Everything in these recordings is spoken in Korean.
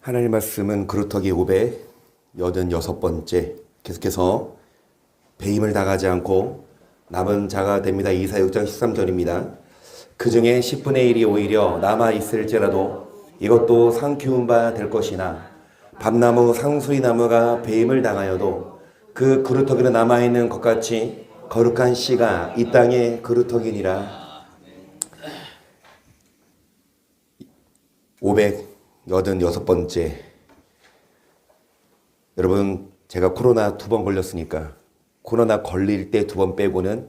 하나님 말씀은 그루터기 586번째 계속해서 배임을 당하지 않고 남은 자가 됩니다. 이사야 6장 13절입니다. 그 중에 10분의 1이 오히려 남아있을지라도 이것도 상키운 바 될 것이나 밤나무 상수리나무가 배임을 당하여도 그 그루터기로 남아있는 것 같이 거룩한 씨가 이 땅의 그루터기니라. 586번째. 여러분, 제가 코로나 2번 걸렸으니까 코로나 걸릴 때 2번 빼고는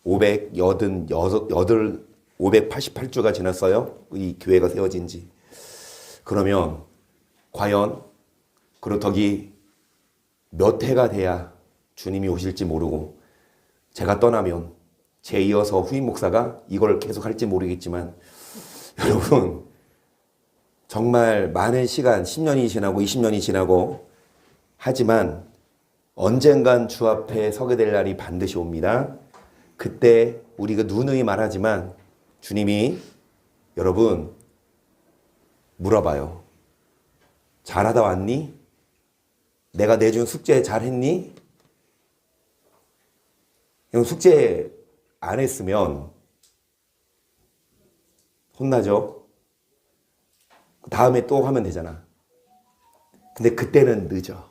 588주가 지났어요. 이 교회가 세워진 지. 그러면 과연 그루터기 몇 해가 돼야 주님이 오실지 모르고 제가 떠나면 제 이어서 후임 목사가 이걸 계속 할지 모르겠지만 여러분, 정말 많은 시간, 10년이 지나고 20년이 지나고 하지만 언젠간 주 앞에 서게 될 날이 반드시 옵니다. 그때 우리가 누누이 말하지만 주님이 여러분 물어봐요. 잘하다 왔니? 내가 내준 숙제 잘했니? 형 숙제 안 했으면 혼나죠. 다음에 또 하면 되잖아. 근데 그때는 늦어.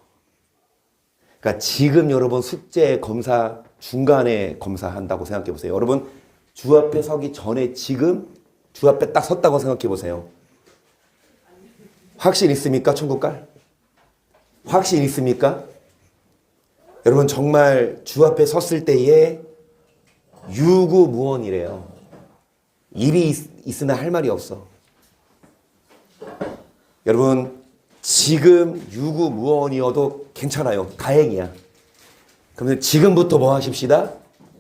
그러니까 지금 여러분 숙제 검사 중간에 검사한다고 생각해 보세요. 여러분 주 앞에 서기 전에 지금 주 앞에 딱 섰다고 생각해 보세요. 확신 있습니까? 천국 갈? 확신 있습니까? 여러분 정말 주 앞에 섰을 때에 유구무원이래요. 일이 있으나 할 말이 없어. 여러분 지금 유구무원이어도 괜찮아요. 다행이야. 그러면 지금부터 뭐 하십시다?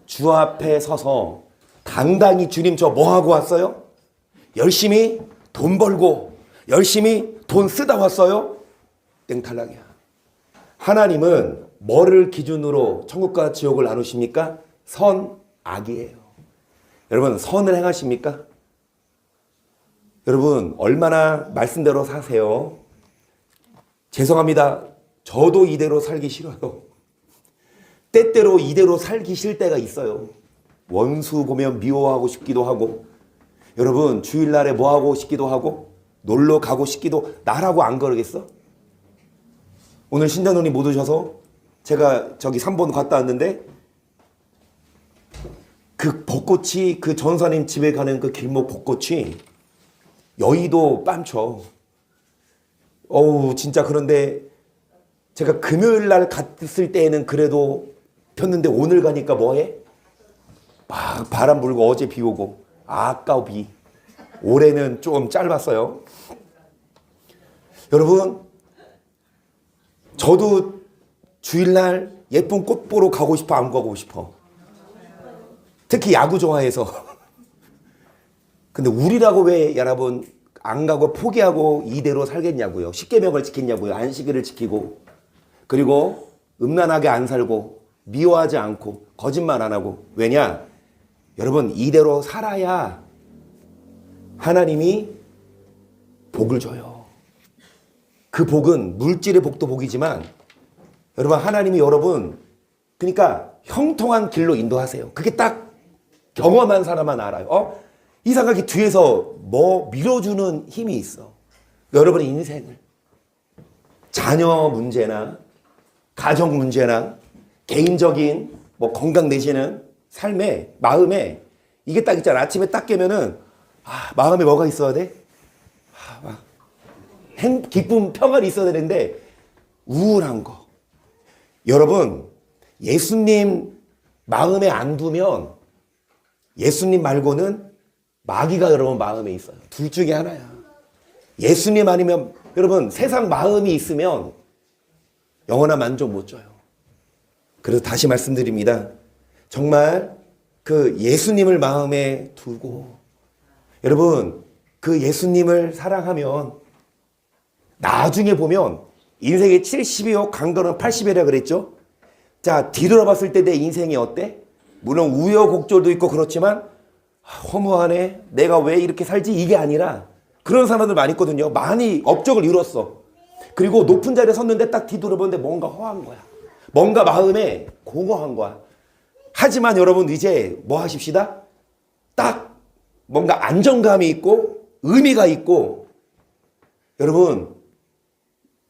주 앞에 서서 당당히 주님 저 뭐 하고 왔어요? 열심히 돈 벌고 열심히 돈 쓰다 왔어요? 땡탈락이야. 하나님은 뭐를 기준으로 천국과 지옥을 나누십니까? 선, 악이에요. 여러분 선을 행하십니까? 여러분 얼마나 말씀대로 사세요? 죄송합니다. 저도 이대로 살기 싫어요. 때때로 이대로 살기 싫을 때가 있어요. 원수 보면 미워하고 싶기도 하고 여러분 주일날에 뭐하고 싶기도 하고 놀러 가고 싶기도 나라고 안 그러겠어? 오늘 신자노님 못 오셔서 제가 저기 3번 갔다 왔는데 그 벚꽃이 그 전사님 집에 가는 그 길목 벚꽃이 여의도 뺨쳐. 어우 진짜. 그런데 제가 금요일 날 갔을 때에는 그래도 폈는데 오늘 가니까 뭐해? 막 바람 불고 어제 비 오고 아까워 비. 올해는 좀 짧았어요. 여러분 저도 주일날 예쁜 꽃 보러 가고 싶어 안 가고 싶어? 특히 야구 좋아해서. 근데 우리라고 왜 여러분 안 가고 포기하고 이대로 살겠냐고요. 십계명을 지켰냐고요. 안식일을 지키고 그리고 음란하게 안 살고 미워하지 않고 거짓말 안 하고. 왜냐? 여러분 이대로 살아야 하나님이 복을 줘요. 그 복은 물질의 복도 복이지만 여러분 하나님이 여러분 그러니까 형통한 길로 인도하세요. 그게 딱 경험한 사람만 알아요. 이 생각이 뒤에서 뭐 밀어주는 힘이 있어. 여러분의 인생을 자녀 문제나 가정 문제나 개인적인 뭐 건강 내지는 삶에 마음에 이게 딱 있잖아. 아침에 딱 깨면은 마음에 뭐가 있어야 돼? 기쁨 평안이 있어야 되는데 우울한 거. 여러분 예수님 마음에 안 두면 예수님 말고는 마귀가 여러분 마음에 있어요. 둘 중에 하나야. 예수님 아니면 여러분 세상 마음이 있으면 영원한 만족 못 줘요. 그래서 다시 말씀드립니다. 정말 그 예수님을 마음에 두고 여러분 그 예수님을 사랑하면 나중에 보면 인생의 70이요 강건은 80이라 그랬죠. 자 뒤돌아봤을 때 내 인생이 어때? 물론 우여곡절도 있고 그렇지만 허무하네. 내가 왜 이렇게 살지? 이게 아니라 그런 사람들 많이 있거든요. 많이 업적을 이뤘어. 그리고 높은 자리에 섰는데 딱 뒤돌아보는데 뭔가 허한 거야. 뭔가 마음에 공허한 거야. 하지만 여러분 이제 뭐 하십시다? 딱 뭔가 안정감이 있고 의미가 있고 여러분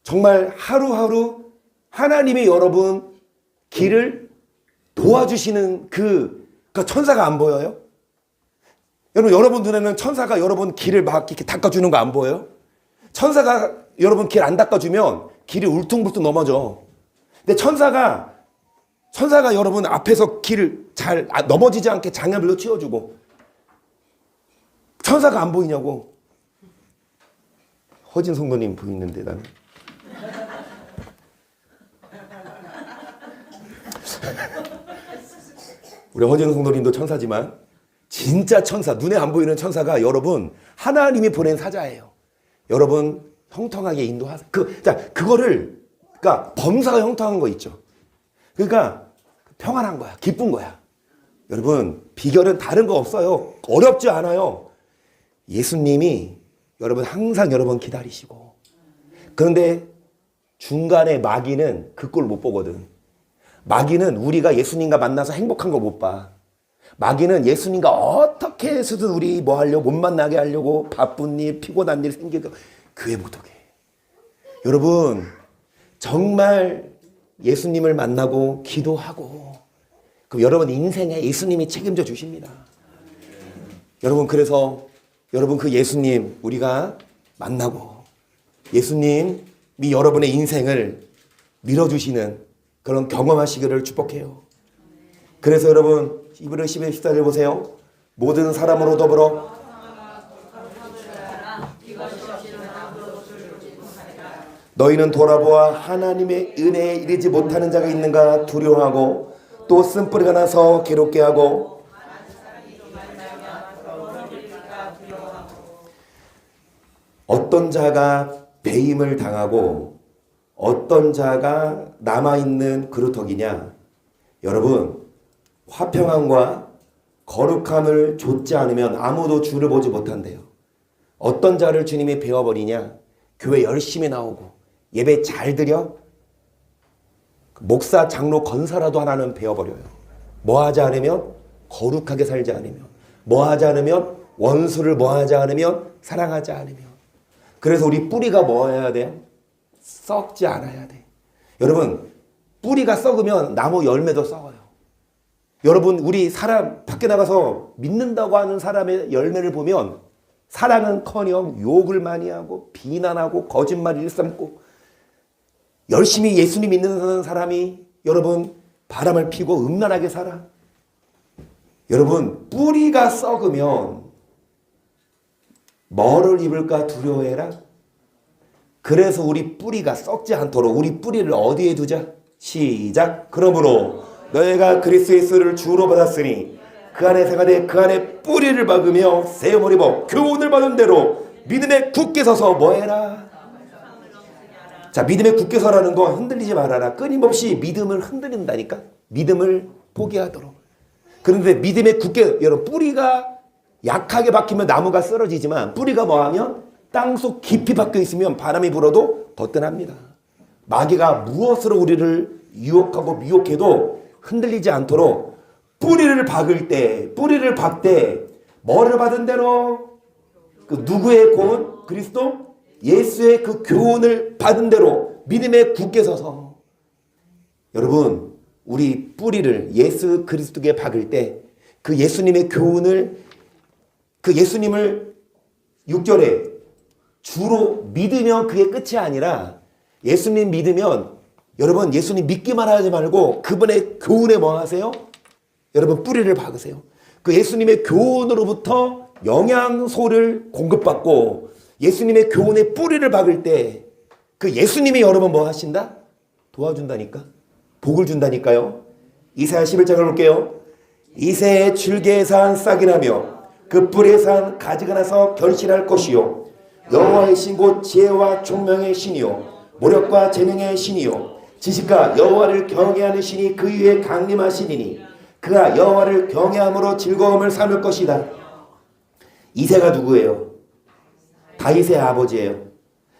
정말 하루하루 하나님이 여러분 길을 도와주시는 그 천사가 안 보여요? 여러분 눈에는 천사가 여러분 길을 막 이렇게 닦아주는 거 안 보여요? 천사가 여러분 길 안 닦아주면 길이 울퉁불퉁 넘어져. 근데 천사가 여러분 앞에서 길을 잘 넘어지지 않게 장애물로 치워주고 천사가 안 보이냐고. 허진 성도님 보이는데 나는. 우리 허진 성도님도 천사지만 진짜 천사, 눈에 안 보이는 천사가 여러분 하나님이 보낸 사자예요. 여러분 형통하게 인도하세요. 그거를 그러니까 범사가 형통한 거 있죠. 그러니까 평안한 거야. 기쁜 거야. 여러분 비결은 다른 거 없어요. 어렵지 않아요. 예수님이 여러분 항상 여러분 기다리시고 그런데 중간에 마귀는 그 꼴 못 보거든. 마귀는 우리가 예수님과 만나서 행복한 거 못 봐. 마귀는 예수님과 어떻게 해서든 우리 뭐 하려고 못 만나게 하려고 바쁜 일 피곤한 일 생기고 교회 못 오게. 여러분 정말 예수님을 만나고 기도하고 그럼 여러분 인생에 예수님이 책임져 주십니다. 여러분 그래서 여러분 그 예수님 우리가 만나고 예수님이 여러분의 인생을 밀어주시는 그런 경험하시기를 축복해요. 그래서 여러분 이브리 11의 14절 보세요. 모든 사람으로 더불어 너희는 돌아보아 하나님의 은혜에 이르지 못하는 자가 있는가 두려워하고 또 쓴뿌리가 나서 괴롭게 하고 어떤 자가 배임을 당하고 어떤 자가 남아있는 그루터기냐. 여러분 화평함과 거룩함을 좇지 않으면 아무도 주를 보지 못한대요. 어떤 자를 주님이 배워버리냐. 교회 열심히 나오고 예배 잘 드려 목사 장로 권사라도 하나는 배워버려요. 뭐 하지 않으면 거룩하게 살지 않으면 뭐 하지 않으면 원수를 뭐 하지 않으면 사랑하지 않으면 그래서 우리 뿌리가 뭐 해야 돼요? 썩지 않아야 돼. 여러분 뿌리가 썩으면 나무 열매도 썩어요. 여러분 우리 사람 밖에 나가서 믿는다고 하는 사람의 열매를 보면 사랑은커녕 욕을 많이 하고 비난하고 거짓말 일삼고 열심히 예수님 믿는 사람이 여러분 바람을 피고 음란하게 살아. 여러분 뿌리가 썩으면 뭐를 입을까 두려워해라. 그래서 우리 뿌리가 썩지 않도록 우리 뿌리를 어디에 두자? 시작. 그러므로 너희가 그리스도 예수를 주로 받았으니 그 안에 생활에 그 안에 뿌리를 박으며 세움을 입어 교훈을 받은 대로 믿음에 굳게 서서 뭐해라. 자, 믿음에 굳게 서라는 거 흔들리지 말아라. 끊임없이 믿음을 흔들린다니까. 믿음을 포기하도록. 그런데 믿음에 굳게 여러분 뿌리가 약하게 박히면 나무가 쓰러지지만 뿌리가 뭐하면 땅속 깊이 박혀 있으면 바람이 불어도 거뜬합니다. 마귀가 무엇으로 우리를 유혹하고 미혹해도 흔들리지 않도록 뿌리를 박을 때 뿌리를 박되 뭐를 받은 대로 그 누구의 교훈? 그리스도 예수의 그 교훈을 받은 대로 믿음에 굳게 서서 여러분 우리 뿌리를 예수 그리스도께 박을 때 그 예수님의 교훈을 그 예수님을 6절에 주로 믿으면 그게 끝이 아니라 예수님 믿으면 여러분 예수님 믿기만 하지 말고 그분의 교훈에 뭐 하세요? 여러분 뿌리를 박으세요. 그 예수님의 교훈으로부터 영양소를 공급받고 예수님의 교훈에 뿌리를 박을 때 그 예수님이 여러분 뭐 하신다? 도와준다니까. 복을 준다니까요. 이사야 11장을 볼게요. 이새의 줄기에 산 싹이 나며 그 뿔에 산 가지가 나서 결실할 것이요 여호와의 신 곧 지혜와 총명의 신이요 모력과 재능의 신이요 지식과 여호와를 경외하는 신이 그 위에 강림하시니니 그가 여호와를 경외함으로 즐거움을 삼을 것이다. 이새가 누구예요? 다윗의 아버지예요.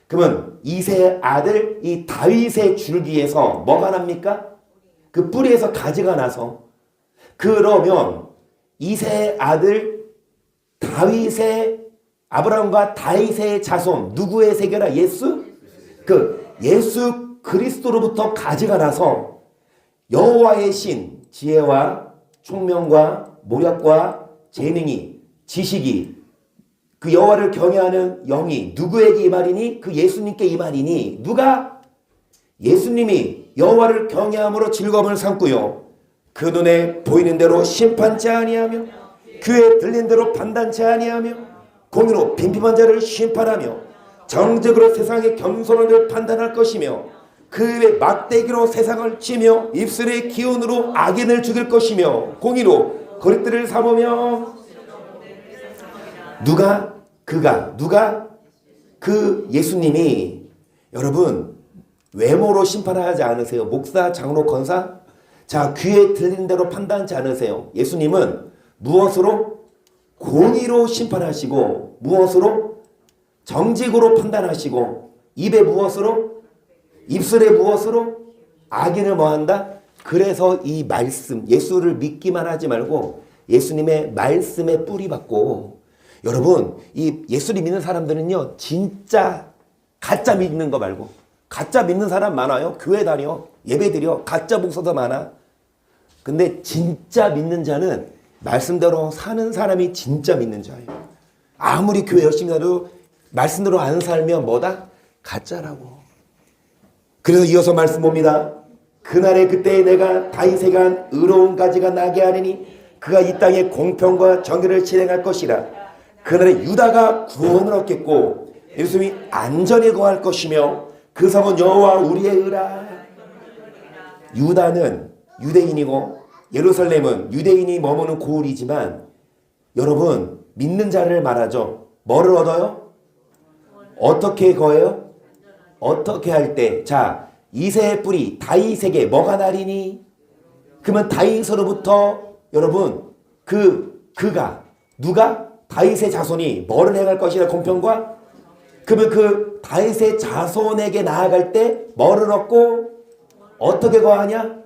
그러면 이새의 아들 이 다윗의 줄기에서 뭐가 납니까? 그 뿌리에서 가지가 나서. 그러면 이새의 아들 다윗의 아브라함과 다윗의 자손 누구의 세계라? 예수? 예수 그리스도로부터 가지가 나서 여호와의 신 지혜와 총명과 모략과 재능이 지식이 그 여호와를 경외하는 영이 누구에게 임하리니? 그 예수님께 임하리니. 누가? 예수님이 여호와를 경외함으로 즐거움을 삼고요. 그 눈에 보이는 대로 심판치 아니하며 귀에 들린 대로 판단치 아니하며 공의로 빈핍한 자를 심판하며 정직으로 세상의 겸손한 자를 판단할 것이며 그 입에 막대기로 세상을 치며 입술의 기운으로 악인을 죽일 것이며 공의로 거짓들을 삼으며. 누가? 누가? 그 예수님이 여러분 외모로 심판하지 않으세요. 목사, 장로, 권사? 자, 귀에 들리는 대로 판단하지 않으세요. 예수님은 무엇으로? 공의로 심판하시고 무엇으로? 정직으로 판단하시고 입에 무엇으로? 입술에 무엇으로? 악인을 뭐한다? 그래서 이 말씀, 예수를 믿기만 하지 말고 예수님의 말씀에 뿌리 받고. 여러분 이 예수를 믿는 사람들은요 진짜 가짜 믿는 거 말고 가짜 믿는 사람 많아요. 교회 다녀 예배 드려 가짜 목사도 많아. 근데 진짜 믿는 자는 말씀대로 사는 사람이 진짜 믿는 자예요. 아무리 교회 열심히 다녀도 말씀대로 안 살면 뭐다? 가짜라고. 그래서 이어서 말씀 봅니다. 그날에 그때에 내가 다윗에게 한 의로운 가지가 나게 하리니 그가 이 땅에 공평과 정의를 실행할 것이라. 그날에 유다가 구원을 얻겠고 예루살렘이 안전히 거할 것이며 그 성은 여호와 우리의 의라. 유다는 유대인이고 예루살렘은 유대인이 머무는 고을이지만 여러분 믿는 자를 말하죠. 뭐를 얻어요? 어떻게 거해요? 어떻게 할 때? 자, 이새의 뿌리 다윗에게 뭐가 나리니? 그러면 다윗으로부터 여러분 그가 누가? 다윗의 자손이 뭐를 행할 것이라? 공평과? 그러면 그 다윗의 자손에게 나아갈 때 뭐를 얻고 어떻게 거하냐?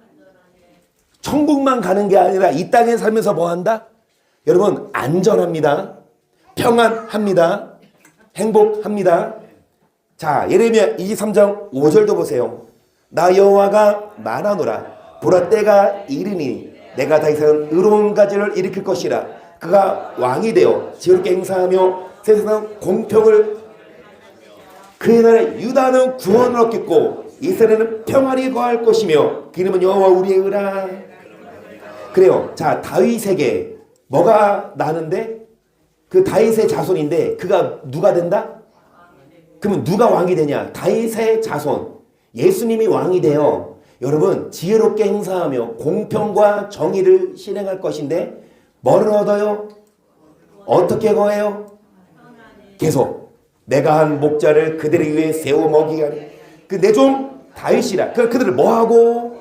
천국만 가는 게 아니라 이 땅에 살면서 뭐한다? 여러분 안전합니다. 평안합니다. 행복합니다. 자, 예레미야 23장 5절도 보세요. 나 여호와가 말하노라. 보라 때가 이르니 내가 다윗은 의로운 가지를 일으킬 것이라. 그가 왕이 되어 지혜롭게 행사하며 세상 공평을. 그의 나라에 유다는 구원을 얻겠고 이스라엘은 평안히 거할 것이며 그 이름은 여호와 우리의 의라. 그래요. 자, 다윗에게 뭐가 나는데? 그 다윗의 자손인데 그가 누가 된다? 그러면 누가 왕이 되냐? 다윗의 자손 예수님이 왕이 되어 여러분 지혜롭게 행사하며 공평과 정의를 실행할 것인데 뭐를 얻어요? 어떻게 거해요? 계속 내가 한 목자를 그들을 위해 세워 먹이게 하리. 그 내 종 다윗이라. 그들을 뭐하고?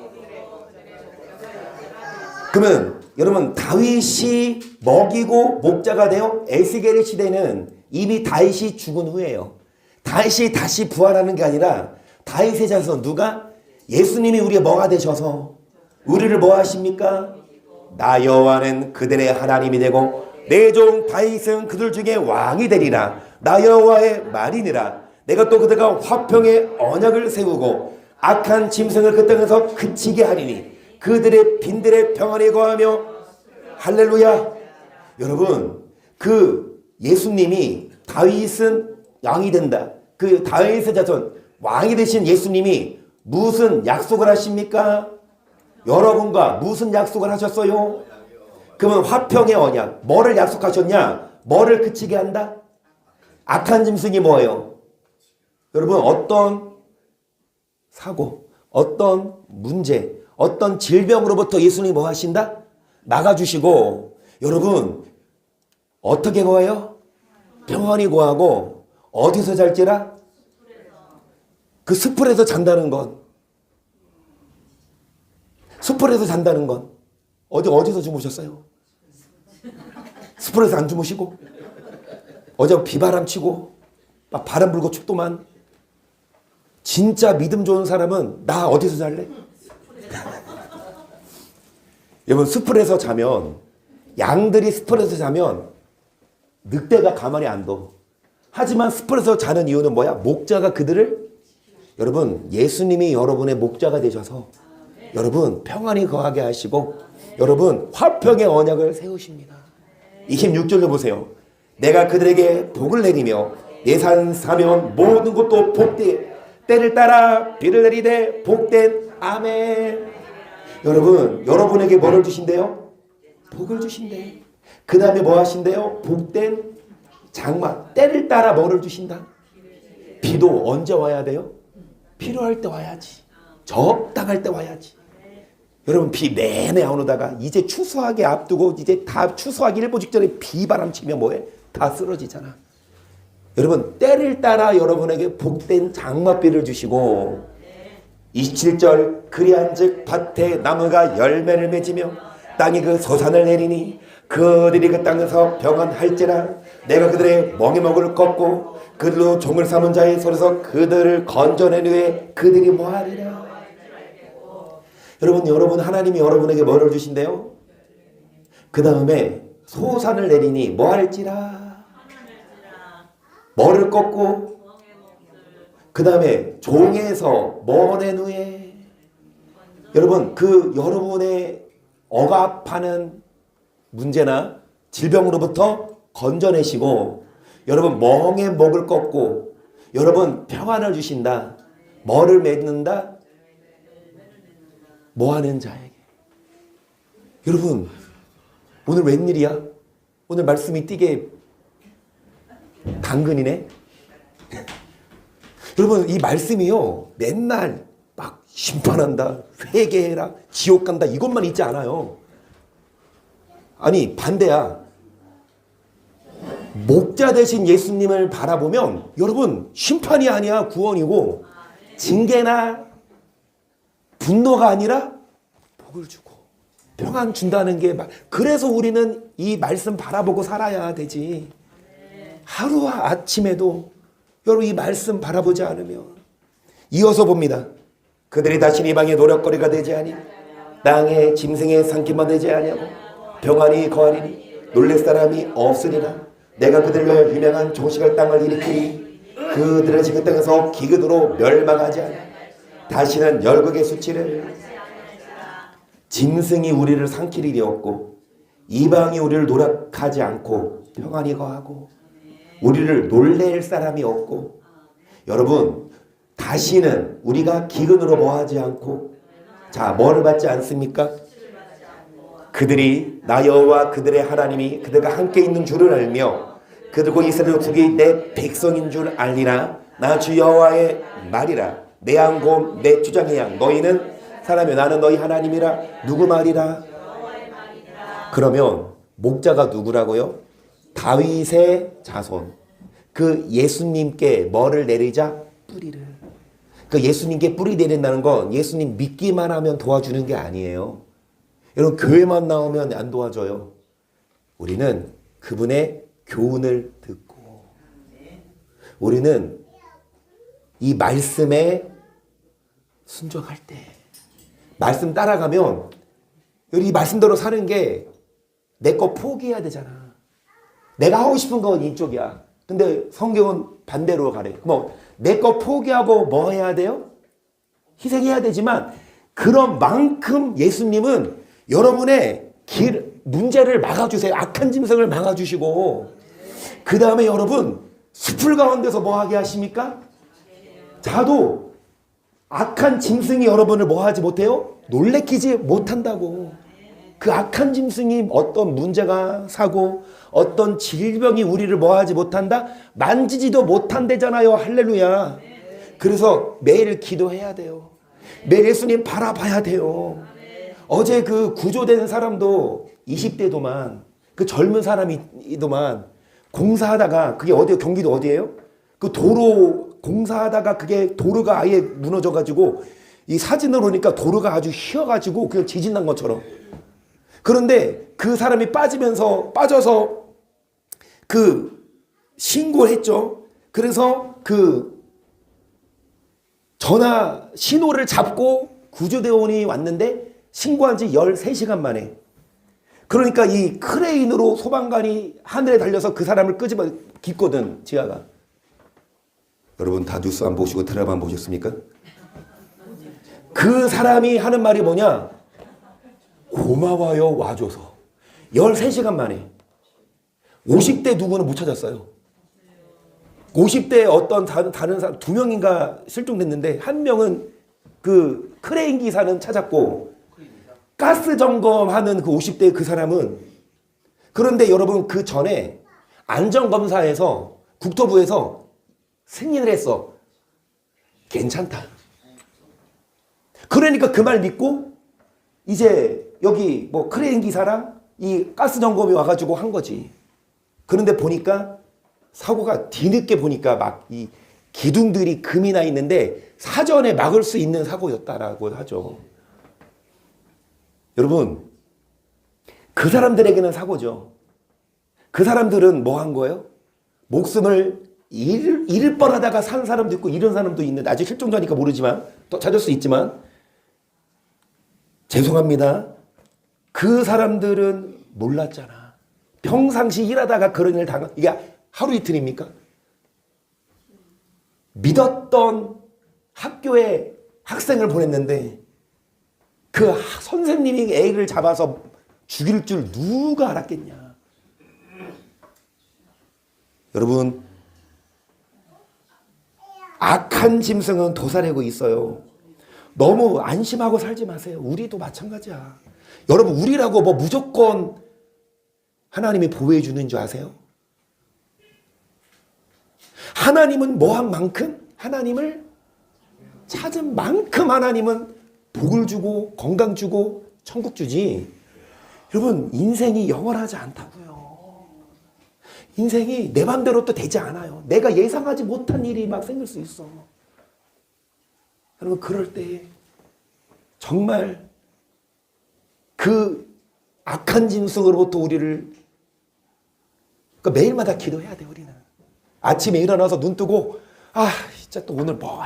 그러면 여러분 다윗이 먹이고 목자가 되어 에스겔의 시대는 이미 다윗이 죽은 후예요. 다윗이 다시 부활하는 게 아니라 다윗의 자손 누가? 예수님이 우리의 뭐가 되셔서 우리를 뭐 하십니까? 나 여호와는 그들의 하나님이 되고 내 종 다윗은 그들 중에 왕이 되리라. 나 여호와의 말이니라. 내가 또 그들과 화평의 언약을 세우고 악한 짐승을 그 땅에서 그치게 하리니 그들의 빈들의 평안에 거하며. 할렐루야. 여러분 그 예수님이 다윗은 왕이 된다. 그 다윗의 자손 왕이 되신 예수님이 무슨 약속을 하십니까? 여러분과 무슨 약속을 하셨어요? 그러면 화평의 언약. 뭐를 약속하셨냐? 뭐를 그치게 한다? 악한 짐승이 뭐예요? 여러분 어떤 사고, 어떤 문제, 어떤 질병으로부터 예수님이 뭐 하신다? 막아주시고. 여러분 어떻게 거해요? 평안히 거하고. 어디서 잘지라? 그 숲풀에서 잔다는 건. 숲풀에서 잔다는 건. 어디서 주무셨어요? 숲풀에서 안 주무시고? 어제 비바람 치고 막 바람 불고 춥더만. 진짜 믿음 좋은 사람은 나 어디서 잘래? 여러분 숲풀에서 자면 양들이 숲풀에서 자면 늑대가 가만히 안 둬. 하지만 숲풀에서 자는 이유는 뭐야? 목자가 그들을 여러분 예수님이 여러분의 목자가 되셔서 여러분 평안히 거하게 하시고 여러분 화평의 언약을 세우십니다. 26절로 보세요. 내가 그들에게 복을 내리며 내산 사면 모든 것도 복되 때를 따라 비를 내리되 복된 아멘. 여러분 여러분에게 뭐를 주신대요? 복을 주신대요. 그 다음에 뭐 하신대요? 복된 장마 때를 따라 뭐를 주신다? 비도 언제 와야 돼요? 필요할 때 와야지. 적당할 때 와야지. 여러분 비 내내 안 오다가 이제 추수하기 앞두고 이제 다 추수하기 일보 직전에 비바람 치면 뭐해? 다 쓰러지잖아. 여러분 때를 따라 여러분에게 복된 장맛비를 주시고 27절 그리한즉 밭에 나무가 열매를 맺으며 땅이 그 소산을 내리니 그들이 그 땅에서 평안할지라 내가 그들의 멍에먹을 꺾고 그들로 종을 삼은 자의 손에서 그들을 건져낸 후에 그들이 뭐하리라. 여러분 하나님이 여러분에게 뭐를 주신대요? 그 다음에 소산을 내리니 뭐할지라 뭐를 꺾고 그 다음에 종에서 뭐낸 후에 여러분 그 여러분의 억압하는 문제나 질병으로부터 건져내시고 여러분 멍에 목을 꺾고 여러분 평안을 주신다. 뭐를 맺는다? 뭐하는 자에게. 여러분 오늘 웬일이야? 오늘 말씀이 띄게 당근이네. 여러분 이 말씀이요 맨날 막 심판한다, 회개해라, 지옥 간다 이것만 있지 않아요. 아니 반대야. 목자 되신 예수님을 바라보면 여러분 심판이 아니야 구원이고 징계나 분노가 아니라 복을 주고 평안 준다는 게 그래서 우리는 이 말씀 바라보고 살아야 되지. 하루와 아침에도 여러분 이 말씀 바라보지 않으면 이어서 봅니다. 그들이 다시 이방의 노력거리가 되지 아니 땅의 짐승의 삼킴만 되지 아니하고 평안히 거하리니 놀랄 사람이 없으리라. 내가 그들을 위하여 유명한 조식할 땅을 일으키니 그들은 지금 땅에서 기근으로 멸망하지 않아 다시는 열국의 수치를 짐승이 우리를 삼킬 일이 없고 이방이 우리를 노력하지 않고 평안히 거하고 우리를 놀랄 사람이 없고 여러분 다시는 우리가 기근으로 뭐하지 않고 자 뭐를 받지 않습니까? 그들이 나 여호와 그들의 하나님이 그들과 함께 있는 줄을 알며 그들과 이스라엘 족속이 내 백성인 줄 알리라. 나 주 여호와의 말이라. 내 양곰 내 주장의 양 너희는 사람이요 나는 너희 하나님이라. 누구 말이라? 그러면 목자가 누구라고요? 다윗의 자손. 그 예수님께 뭐를 내리자? 뿌리를. 그 예수님께 뿌리 내린다는 건 예수님 믿기만 하면 도와주는 게 아니에요. 여러분 교회만 나오면 안 도와줘요. 우리는 그분의 교훈을 듣고 우리는 이 말씀에 순종할 때 말씀 따라가면 이 말씀대로 사는 게 내 거 포기해야 되잖아. 내가 하고 싶은 건 이쪽이야. 근데 성경은 반대로 가래. 뭐 내 거 포기하고 뭐 해야 돼요? 희생해야 되지만 그런 만큼 예수님은 여러분의 문제를 막아주세요. 악한 짐승을 막아주시고 그 다음에 여러분 숲을 가운데서 뭐하게 하십니까? 자도 악한 짐승이 여러분을 뭐하지 못해요? 놀래키지 못한다고. 그 악한 짐승이 어떤 문제가 사고 어떤 질병이 우리를 뭐하지 못한다? 만지지도 못한대잖아요. 할렐루야. 그래서 매일 기도해야 돼요. 매일 예수님 바라봐야 돼요. 어제 그 구조된 사람도 20대도만 그 젊은 사람이더만 공사하다가 그게 어디요? 경기도 어디예요? 그 도로 공사하다가 그게 도로가 아예 무너져가지고 이 사진을 보니까 도로가 아주 휘어가지고 그냥 지진 난 것처럼. 그런데 그 사람이 빠져서 그 신고를 했죠. 그래서 그 전화 신호를 잡고 구조대원이 왔는데 신고한 지 13시간 만에. 그러니까 이 크레인으로 소방관이 하늘에 달려서 그 사람을 끄집어 깃거든, 지하가. 여러분 다 뉴스 안 보시고 드라마 안 보셨습니까? 그 사람이 하는 말이 뭐냐? 고마워요, 와줘서. 13시간 만에. 50대 누구는 못 찾았어요. 50대 어떤 다른 사람 2명인가 실종됐는데, 한 명은 그 크레인 기사는 찾았고, 가스 점검하는 그 50대 그 사람은. 그런데 여러분 그 전에 안전검사에서 국토부에서 승인을 했어. 괜찮다. 그러니까 그 말 믿고 이제 여기 뭐 크레인 기사랑 이 가스 점검이 와가지고 한 거지. 그런데 보니까 사고가 뒤늦게 보니까 막 이 기둥들이 금이 나 있는데 사전에 막을 수 있는 사고였다라고 하죠. 여러분, 그 사람들에게는 사고죠. 그 사람들은 뭐 한 거예요? 목숨을 잃을 뻔하다가 산 사람도 있고 이런 사람도 있는데, 아직 실종자니까 모르지만 또 찾을 수 있지만, 죄송합니다. 그 사람들은 몰랐잖아. 평상시 일하다가 그런 일을 당한, 이게 하루 이틀입니까? 믿었던 학교에 학생을 보냈는데 그 선생님이 애를 잡아서 죽일 줄 누가 알았겠냐. 여러분, 악한 짐승은 도사리고 있어요. 너무 안심하고 살지 마세요. 우리도 마찬가지야. 여러분, 우리라고 뭐 무조건 하나님이 보호해 주는 줄 아세요? 하나님은 뭐 한 만큼, 하나님을 찾은 만큼 하나님은 복을 주고 건강 주고 천국 주지. 여러분, 인생이 영원하지 않다고요. 인생이 내 맘대로 또 되지 않아요. 내가 예상하지 못한 일이 막 생길 수 있어. 여러분, 그럴 때 정말 그 악한 짐승으로부터 우리를, 그러니까 매일마다 기도해야 돼. 우리는 아침에 일어나서 눈 뜨고, 아 진짜 또 오늘 뭐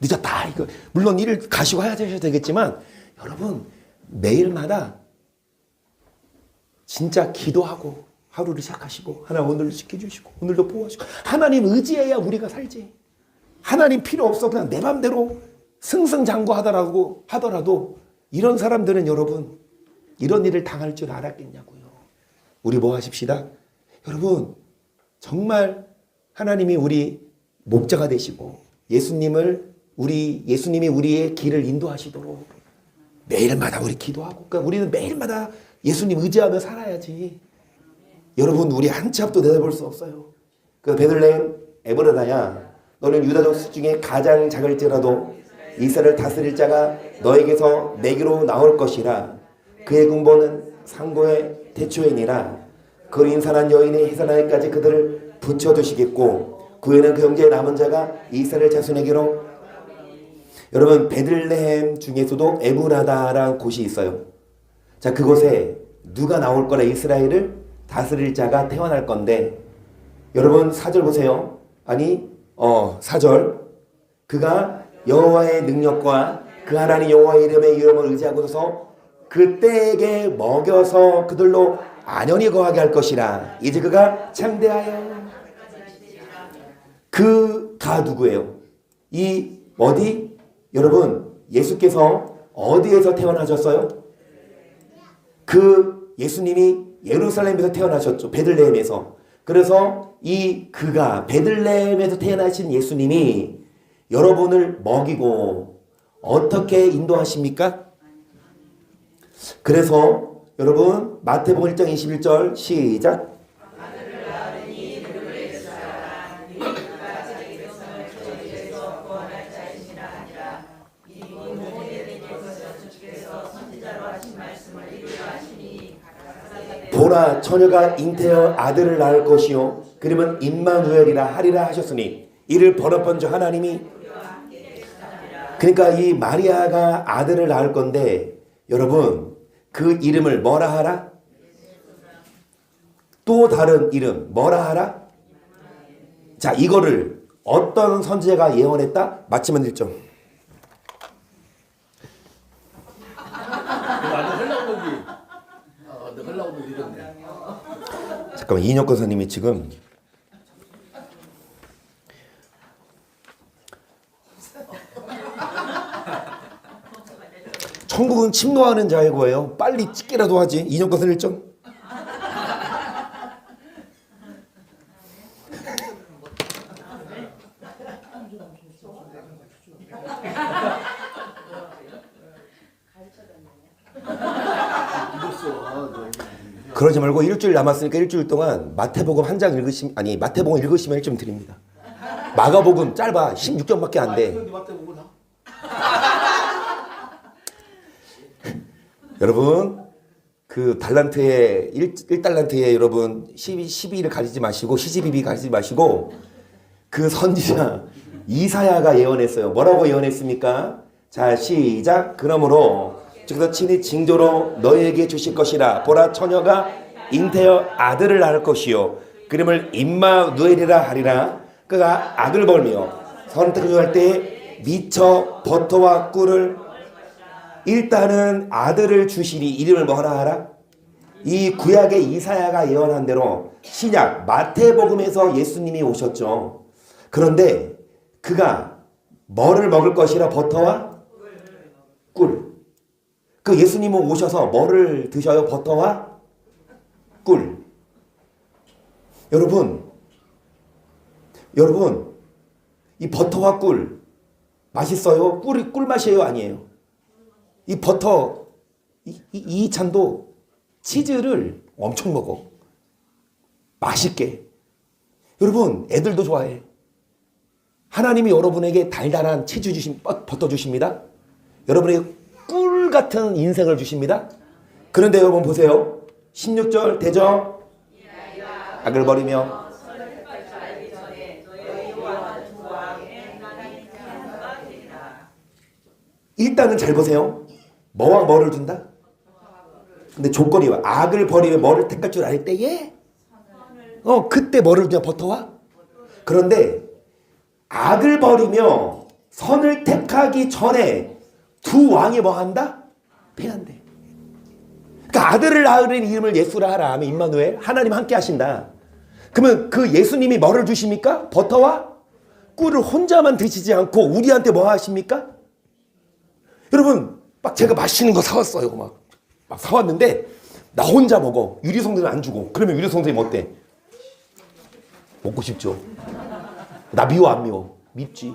늦었다, 이거 물론 일을 가시고 해야 되겠지만, 여러분 매일마다 진짜 기도하고 하루를 시작하시고, 하나님 오늘을 지켜주시고 오늘도 보호하시고, 하나님 의지해야 우리가 살지. 하나님 필요 없어 그냥 내 맘대로 승승장구하더라도 이런 사람들은 여러분 이런 일을 당할 줄 알았겠냐고요. 우리 뭐 하십시다. 여러분 정말 하나님이 우리 목자가 되시고 예수님이 우리의 길을 인도하시도록 매일마다 우리 기도하고, 그러니까 우리는 매일마다 예수님 의지하며 살아야지. 여러분 우리 한 치 앞도 내다볼 수 없어요. 그 베들레헴 에브라다야, 너는 유다족 중에 가장 작을지라도 이스라엘을 다스릴 자가 너에게서 내게로 나올 것이라. 그의 군보는 상고의 태초이니라. 그로 인산한 여인의 해산하기까지 그들을 붙여두시겠고, 그 후에는 그 형제의 남은 자가 이스라엘 자손에게로. 여러분 베들레헴 중에서도 에브라다라는 곳이 있어요. 자, 그곳에 누가 나올 거라, 이스라엘을 다스릴 자가 태어날 건데, 여러분 4절 보세요. 아니 4절, 그가 여호와의 능력과 그 하나님 여호와의 이름의 이름을 의지하고서 그 때에게 먹여서 그들로 안연히 거하게 할 것이라. 이제 그가 창대하여. 그가 누구예요? 이 어디? 여러분 예수께서 어디에서 태어나셨어요? 그 예수님이 예루살렘에서 태어나셨죠. 베들레헴에서. 그래서 이 그가 베들레헴에서 태어나신 예수님이 여러분을 먹이고 어떻게 인도하십니까? 그래서 여러분 마태복음 1장 21절 시작. 보라, 처녀가 잉태하여 아들을 낳을 것이요 그러면 임마누엘이라 하리라 하셨으니, 이를 번업한 주 하나님이. 그러니까 이 마리아가 아들을 낳을 건데, 여러분 그 이름을 뭐라 하라? 또 다른 이름 뭐라 하라? 자, 이거를 어떤 선지자가 예언했다? 맞히면 1점. 잠깐만, 이인혁 선생님이 지금 천국은 침노하는 자의 거예요. 빨리 찍기라도 하지. 이인혁 선생님 1점. 그러지 말고 일주일 남았으니까 일주일 동안 마태복음 한 장 읽으시면, 아니 마태복음 읽으시면 1점 드립니다. 마가복음 짧아 16점밖에 안 돼. 여러분 그 달란트에 1달란트에 여러분 12를 가지지 마시고 시집이 가지지 마시고 그 선지자 이사야가 예언했어요. 뭐라고 예언했습니까? 자, 시작. 그러므로 주께서 친히 징조로 너희에게 주실 것이라. 보라, 처녀가 잉태여 아들을 낳을 것이요 그름을 임마누엘이라 하리라. 그가 악을 벌며 선택을 할 때에 미쳐 버터와 꿀을, 일단은 아들을 주시리. 이름을 뭐라 하라? 이 구약의 이사야가 예언한 대로 신약 마태복음에서 예수님이 오셨죠. 그런데 그가 뭐를 먹을 것이라? 버터와 꿀. 그 예수님은 오셔서 뭐를 드셔요? 버터와 꿀. 여러분 이 버터와 꿀 맛있어요? 꿀 맛이에요? 아니에요? 이 버터 이 찬도 치즈를 엄청 먹어. 맛있게. 여러분 애들도 좋아해. 하나님이 여러분에게 달달한 치즈 버터 주십니다. 여러분에게 꿀 같은 인생을 주십니다. 그런데 여러분 보세요. 16절 대저 악을 버리며 일단은 잘 보세요. 뭐와 뭐를 준다? 근데 조건이와 악을 버리며 뭐를 택할 줄 알 때에 그때 뭐를 주냐? 버터와? 그런데 악을 버리며 선을 택하기 전에 두 왕이 뭐 한다? 패한대. 그러니까 아들을 낳으는 이름을 예수라 하라 하면 임마누엘, 하나님 함께 하신다. 그러면 그 예수님이 뭐를 주십니까? 버터와 꿀을 혼자만 드시지 않고 우리한테 뭐 하십니까? 여러분 막 제가 맛있는 거 사왔어요. 막 사왔는데 나 혼자 먹어. 유리성들은 안 주고. 그러면 유리성들이 어때? 먹고 싶죠. 나 미워 안 미워? 밉지.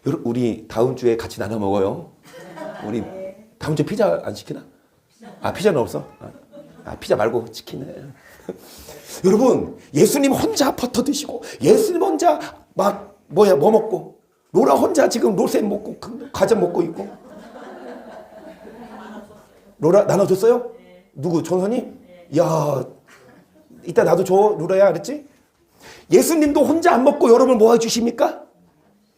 우리 다음 주에 같이 나눠 먹어요. 우리 다음 주에 피자 안 시키나? 아, 피자는 없어? 피자 말고 치킨에. 여러분 예수님 혼자 버터 드시고 예수님 혼자 뭐 먹고 로라 혼자 지금 로셈 먹고 과자 먹고 있고. 로라 나눠줬어요? 누구? 전선이? 야, 이따 나도 줘 로라야 그랬지? 예수님도 혼자 안 먹고 여러분 뭐 해주십니까?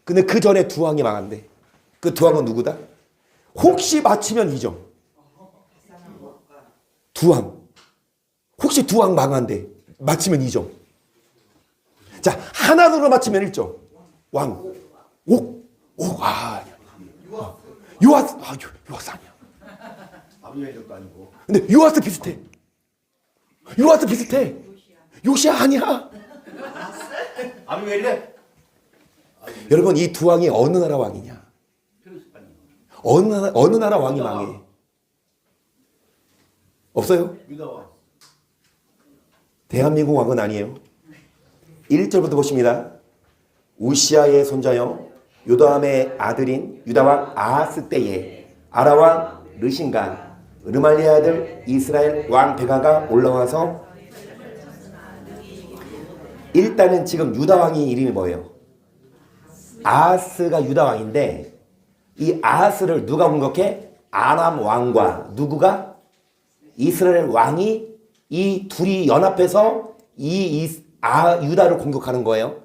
근데 그 전에 두 왕이 망한대. 그 두 왕은 누구다? 혹시 맞히면 2점. 두 왕. 혹시 두 왕 망한대. 맞히면 2점. 자, 하나로 맞히면 1점. 왕. 요아스 아니야. 아비멜렉도 아니고. 근데 요아스 비슷해. 요시야 아니야. 아비멜렉. 여러분 이 두 왕이 어느 나라 왕이냐? 어느 나라 왕이 망해? 없어요? 대한민국 왕은 아니에요. 1절부터 보십니다. 우시아의 손자여 요담의 아들인 유다왕 아하스 때에 아라왕 르신과 르말리의 아들 이스라엘 왕 베가가 올라와서, 일단은 지금 유다왕이 이름이 뭐예요? 아하스가 유다왕인데 이 아하스를 누가 공격해? 아람 왕과 누구가? 이스라엘 왕이 이 둘이 연합해서 유다를 공격하는 거예요.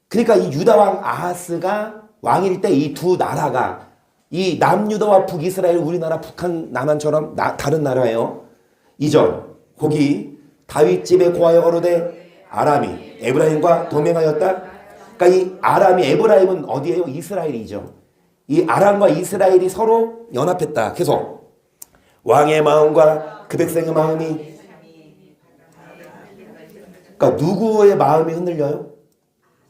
그러니까 이 유다왕 아하스가 왕일 때 이 두 나라가, 이 남유다와 북이스라엘, 우리나라 북한 남한처럼 다른 나라예요. 2절 거기 다윗 집에 고하여 거르되 아람이 에브라임과 동맹하였다. 그러니까 이 아람이 에브라임은 어디예요? 이스라엘이죠. 이 아람과 이스라엘이 서로 연합했다. 그래서 왕의 마음과 그 백성의 마음이, 그러니까 누구의 마음이 흔들려요?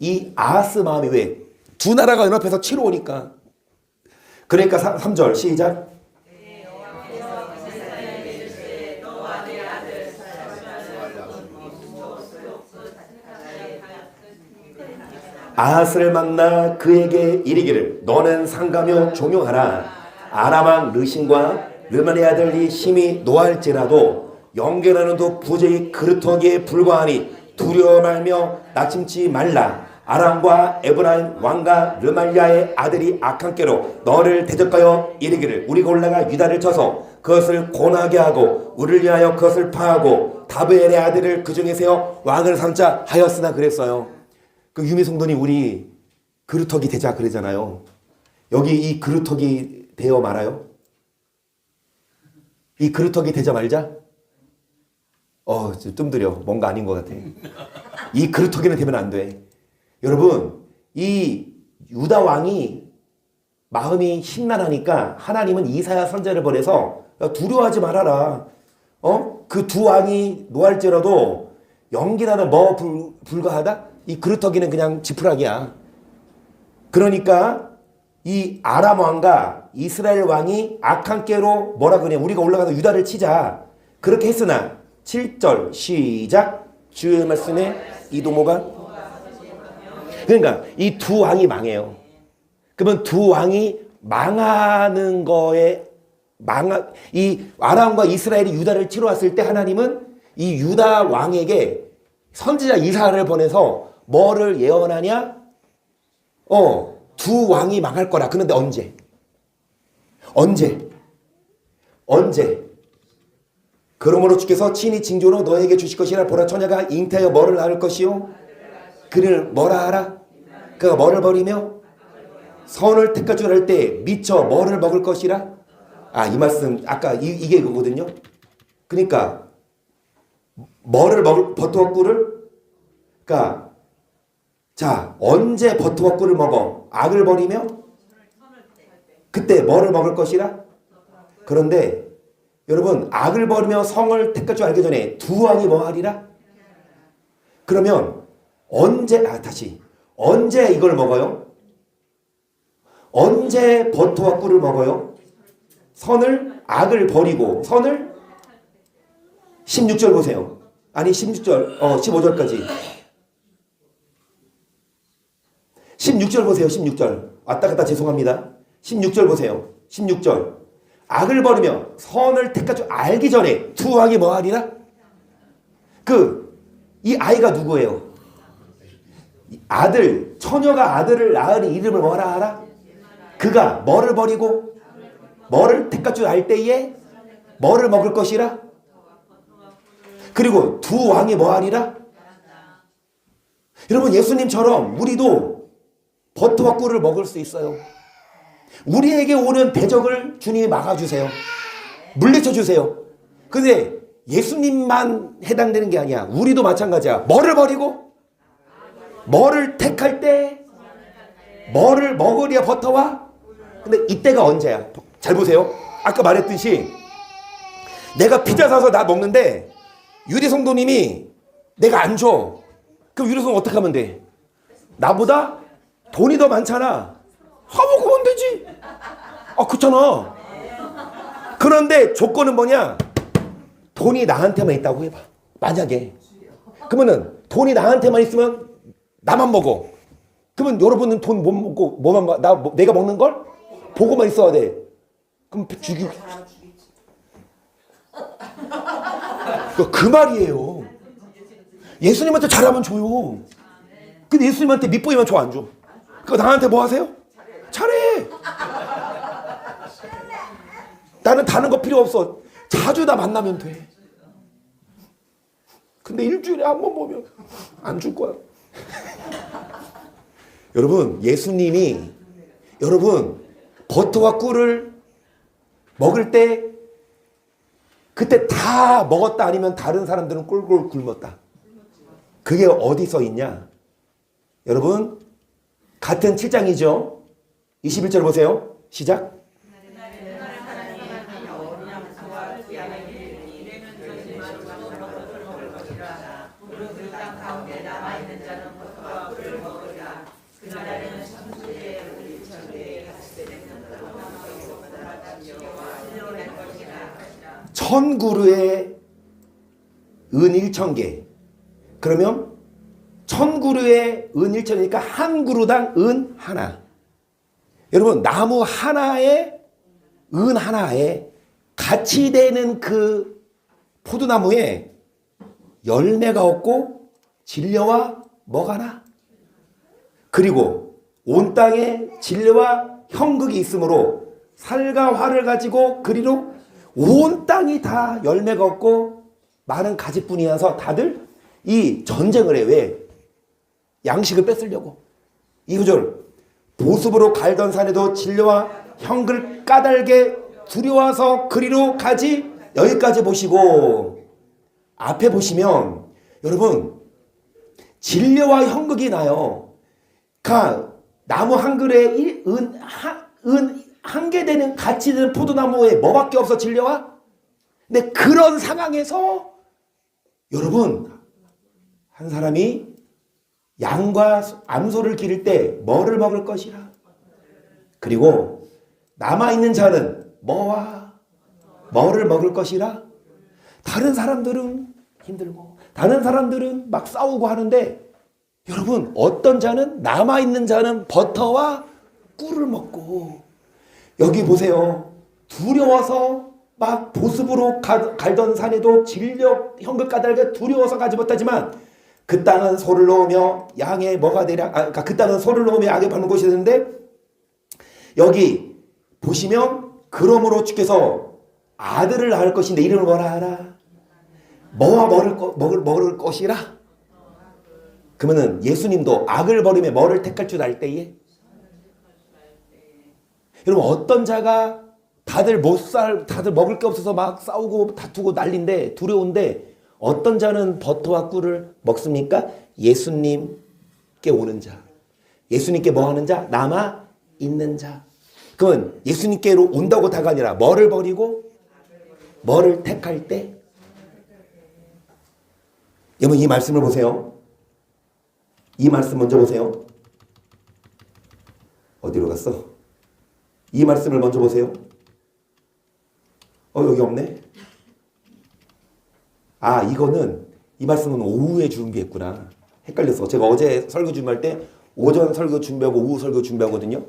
이 아하스 마음이. 왜? 두 나라가 연합해서 치러 오니까. 그러니까 3절 시작. 아하스를 만나 그에게 이르기를 너는 상가며 종용하라. 아람 왕 르신과 르만의 아들 이 심히 노할지라도 영계라는 도 부재의 그릇터기에 불과하니 두려워 말며 나침치 말라. 아람과 에브라임 왕과 르말리아의 아들이 악한 꾀로 너를 대적하여 이르기를 우리가 올라가 유다를 쳐서 그것을 고나게 하고 우리를 위하여 그것을 파하고 다브엘의 아들을 그 중에 세워 왕을 삼자 하였으나 그랬어요. 그 유미 성도님 우리 그루터기 되자 그러잖아요. 여기 이 그루터기 되어 말아요? 이 그루터기 되자 말자? 좀 뜸들여. 뭔가 아닌 것 같아. 이 그루터기는 되면 안 돼. 여러분, 이 유다 왕이 마음이 심란하니까 하나님은 이사야 선지자를 보내서 두려워하지 말아라. 그 두 왕이 노할지라도 연기라는 뭐 불가하다? 이 그루터기는 그냥 지푸라기야. 그러니까 이 아람 왕과 이스라엘 왕이 악한 꾀로 뭐라 그래? 우리가 올라가서 유다를 치자. 그렇게 했으나 7절 시작. 주의 말씀에 이도모가, 그러니까 이 두 왕이 망해요. 그러면 두 왕이 망하는 거에 이 아람과 이스라엘이 유다를 치러 왔을 때 하나님은 이 유다 왕에게 선지자 이사야를 보내서 뭐를 예언하냐? 두 왕이 망할 거라. 그런데 언제? 그러므로 주께서 친히 징조로 너에게 주실 것이라. 보라 처녀가 잉태하여 뭐를 낳을 것이요? 그를 뭐라 하라? 그가 뭐를 버리며 선을 택하줄 할 때 미쳐 뭐를 먹을 것이라. 이 말씀 아까 이게 이거거든요. 그러니까 뭐를 먹을, 버터와 꿀을. 그러니까 자, 언제 버터와 꿀을 먹어? 악을 버리며 그때 뭐를 먹을 것이라. 그런데 여러분, 악을 버리며 성을 택할 줄 알기 전에 두 왕이 뭐 하리라? 그러면 언제 이걸 먹어요? 언제 버터와 꿀을 먹어요? 선을, 악을 버리고 선을 16절 보세요. 아니 16절, 15절까지. 16절 보세요. 16절. 왔다 갔다 죄송합니다. 16절 보세요. 16절. 악을 버리며 선을 택할 줄 알기 전에 두 왕이 뭐 하리라? 이 아이가 누구예요? 아들, 처녀가 아들을 낳으니 이름을 뭐라 하라? 그가 뭐를 버리고 뭐를 택할 줄 알 때에 뭐를 먹을 것이라? 그리고 두 왕이 뭐 하리라? 여러분, 예수님처럼 우리도 버터와 꿀을 먹을 수 있어요. 우리에게 오는 대적을 주님이 막아주세요. 물리쳐주세요. 근데 예수님만 해당되는 게 아니야. 우리도 마찬가지야. 뭐를 버리고 뭐를 택할 때 뭐를 먹으랴 버터와. 근데 이때가 언제야? 잘 보세요. 아까 말했듯이 내가 피자 사서 나 먹는데 유리 성도님이 내가 안 줘. 그럼 유리 성도 어떻게 하면 돼? 나보다 돈이 더 많잖아. 먹으면 되지. 그렇잖아. 그런데 조건은 뭐냐? 돈이 나한테만 있다고 해봐. 만약에. 그러면은 돈이 나한테만 있으면 나만 먹어. 그러면 여러분은 돈 못 먹고 내가 먹는 걸 보고만 있어야 돼. 그럼 죽이고. 그 말이에요. 예수님한테 잘하면 줘요. 근데 예수님한테 밑보이면 줘, 안 줘? 그거 나한테 뭐 하세요? 잘해. 나는 다른 거 필요 없어. 자주 나 만나면 돼. 근데 일주일에 한 번 보면 안 줄 거야. 여러분, 예수님이 버터와 꿀을 먹을 때 그때 다 먹었다 아니면 다른 사람들은 꿀꿀 굶었다. 그게 어디 써 있냐? 여러분 같은 7장이죠. 21절 보세요. 시작. 천그루의 은 1,000개. 그러면 천그루의 은 1,000이니까 한 그루당 은 하나. 여러분 나무 하나에 은 하나에 같이 되는 그 포도나무에 열매가 없고 진려와 뭐가 나? 그리고 온 땅에 진려와 형극이 있으므로 살과 화를 가지고 그리로 온 땅이 다 열매가 없고 많은 가지뿐이어서 다들 이 전쟁을 해. 왜? 양식을 뺏으려고. 이 구절. 보습으로 갈던 산에도 진려와 형극을 까닭에 두려워서 그리로 가지. 여기까지 보시고 앞에 보시면 여러분 진려와 형극이 나요. 나무 한 그루에 은 한 개 되는 같이 되는 포도나무에 뭐밖에 없어? 진려와? 근데 그런 상황에서 여러분 한 사람이 양과 암소를 기를 때 뭐를 먹을 것이라. 그리고 남아있는 자는 뭐를 먹을 것이라. 다른 사람들은 힘들고 다른 사람들은 막 싸우고 하는데 여러분 어떤 자는 남아있는 자는 버터와 꿀을 먹고 여기 보세요. 두려워서 막 보습으로 갈던 산에도 진려 형극 까닭에 두려워서 가지 못하지만 그 땅은 소를 놓으며 양의 뭐가 되랴. 그러니까 그 땅은 소를 놓으며 양의 밟는 곳이 되는데 여기 보시면 그러므로 주께서 아들을 낳을 것인데 이름을 뭐라 하라? 뭐와 먹을 것이라? 그러면은 예수님도 악을 버리며 뭐를 택할 줄 알 때에 여러분 어떤 자가 다들 먹을 게 없어서 막 싸우고 다투고 난린데 두려운데 어떤 자는 버터와 꿀을 먹습니까? 예수님께 오는 자. 예수님께 뭐 하는 자? 남아 있는 자. 그건 예수님께로 온다고 다가 아니라 뭐를 버리고 뭐를 택할 때. 여러분 이 말씀을 보세요. 이 말씀 먼저 보세요. 어디로 갔어? 이 말씀을 먼저 보세요. 여기 없네. 이거는 이 말씀은 오후에 준비했구나. 헷갈렸어. 제가 어제 설교 준비할 때 오전 설교 준비하고 오후 설교 준비하거든요.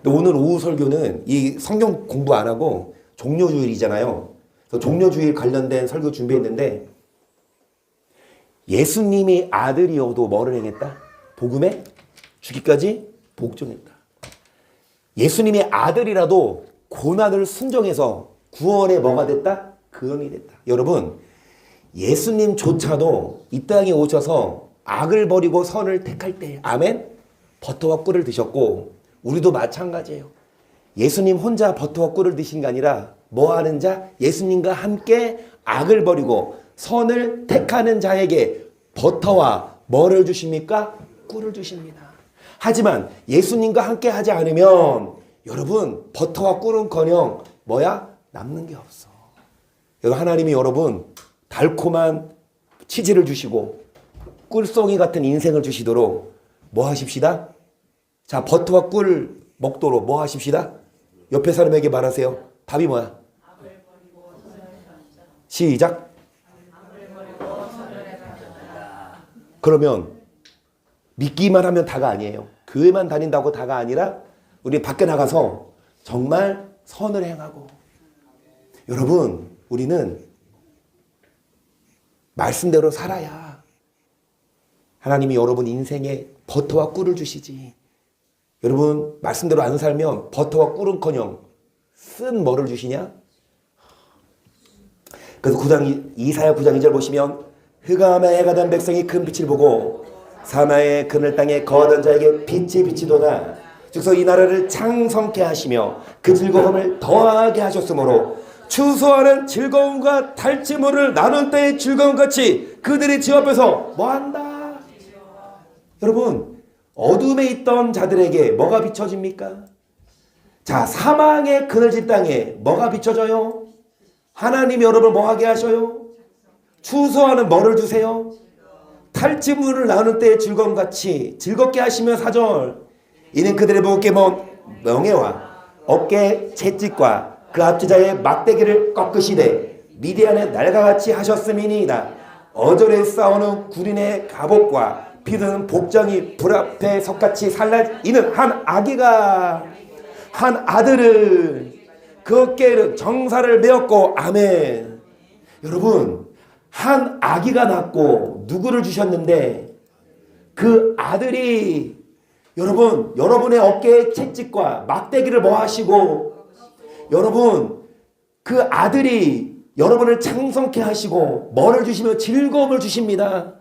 근데 오늘 오후 설교는 이 성경 공부 안 하고 종료주일이잖아요. 그래서 종료주일 관련된 설교 준비했는데 예수님이 아들이어도 뭐를 행했다? 복음에 주기까지 복종했다. 예수님의 아들이라도 고난을 순종해서 구원의 뭐가 됐다? 근원이 됐다. 여러분 예수님조차도 이 땅에 오셔서 악을 버리고 선을 택할 때 아멘? 버터와 꿀을 드셨고 우리도 마찬가지예요. 예수님 혼자 버터와 꿀을 드신 게 아니라 뭐 하는 자? 예수님과 함께 악을 버리고 선을 택하는 자에게 버터와 뭐를 주십니까? 꿀을 주십니다. 하지만 예수님과 함께 하지 않으면 여러분 버터와 꿀은커녕 남는 게 없어. 하나님이 여러분 달콤한 치즈를 주시고 꿀송이 같은 인생을 주시도록 뭐 하십시다? 자, 버터와 꿀 먹도록 뭐 하십시다? 옆에 사람에게 말하세요. 답이 뭐야? 시작. 그러면 믿기만 하면 다가 아니에요. 교회만 다닌다고 다가 아니라 우리 밖에 나가서 정말 선을 행하고 여러분 우리는 말씀대로 살아야 하나님이 여러분 인생에 버터와 꿀을 주시지. 여러분 말씀대로 안 살면 버터와 꿀은커녕 쓴 뭐를 주시냐? 그래서 이사야 9장 2절 보시면 흑암에 해가 된 백성이 큰 빛을 보고 사마의 그늘 땅에 거하던 자에게 빛이 비치도다. 즉서 이 나라를 창성케 하시며 그 즐거움을 더하게 하셨으므로 추수하는 즐거움과 탈취물을 나눈 때의 즐거움같이 그들이 주 앞에서 뭐한다? 여러분, 어둠에 있던 자들에게 뭐가 비춰집니까? 자, 사망의 그늘진 땅에 뭐가 비춰져요? 하나님이 여러분을 뭐하게 하셔요? 추수하는 뭐를 주세요? 탈취물을 나누는 때의 즐거움같이 즐겁게 하시며 4절 이는 그들의 복에 명예와 어깨 채찍과 그 앞지자의 막대기를 꺾으시되 미디안의 날과같이 하셨음이니이다. 어절에 싸우는 구린의 갑옷과 피드는 복장이 불 앞에 석같이 살라. 이는 한 아기가 한 아들을 그 어깨에 정사를 메었고. 아멘. 여러분, 한 아기가 낳고 누구를 주셨는데 그 아들이 여러분, 여러분의 어깨에 채찍과 막대기를 뭐 하시고, 여러분, 그 아들이 여러분을 창성케 하시고 뭐를 주시며 즐거움을 주십니다.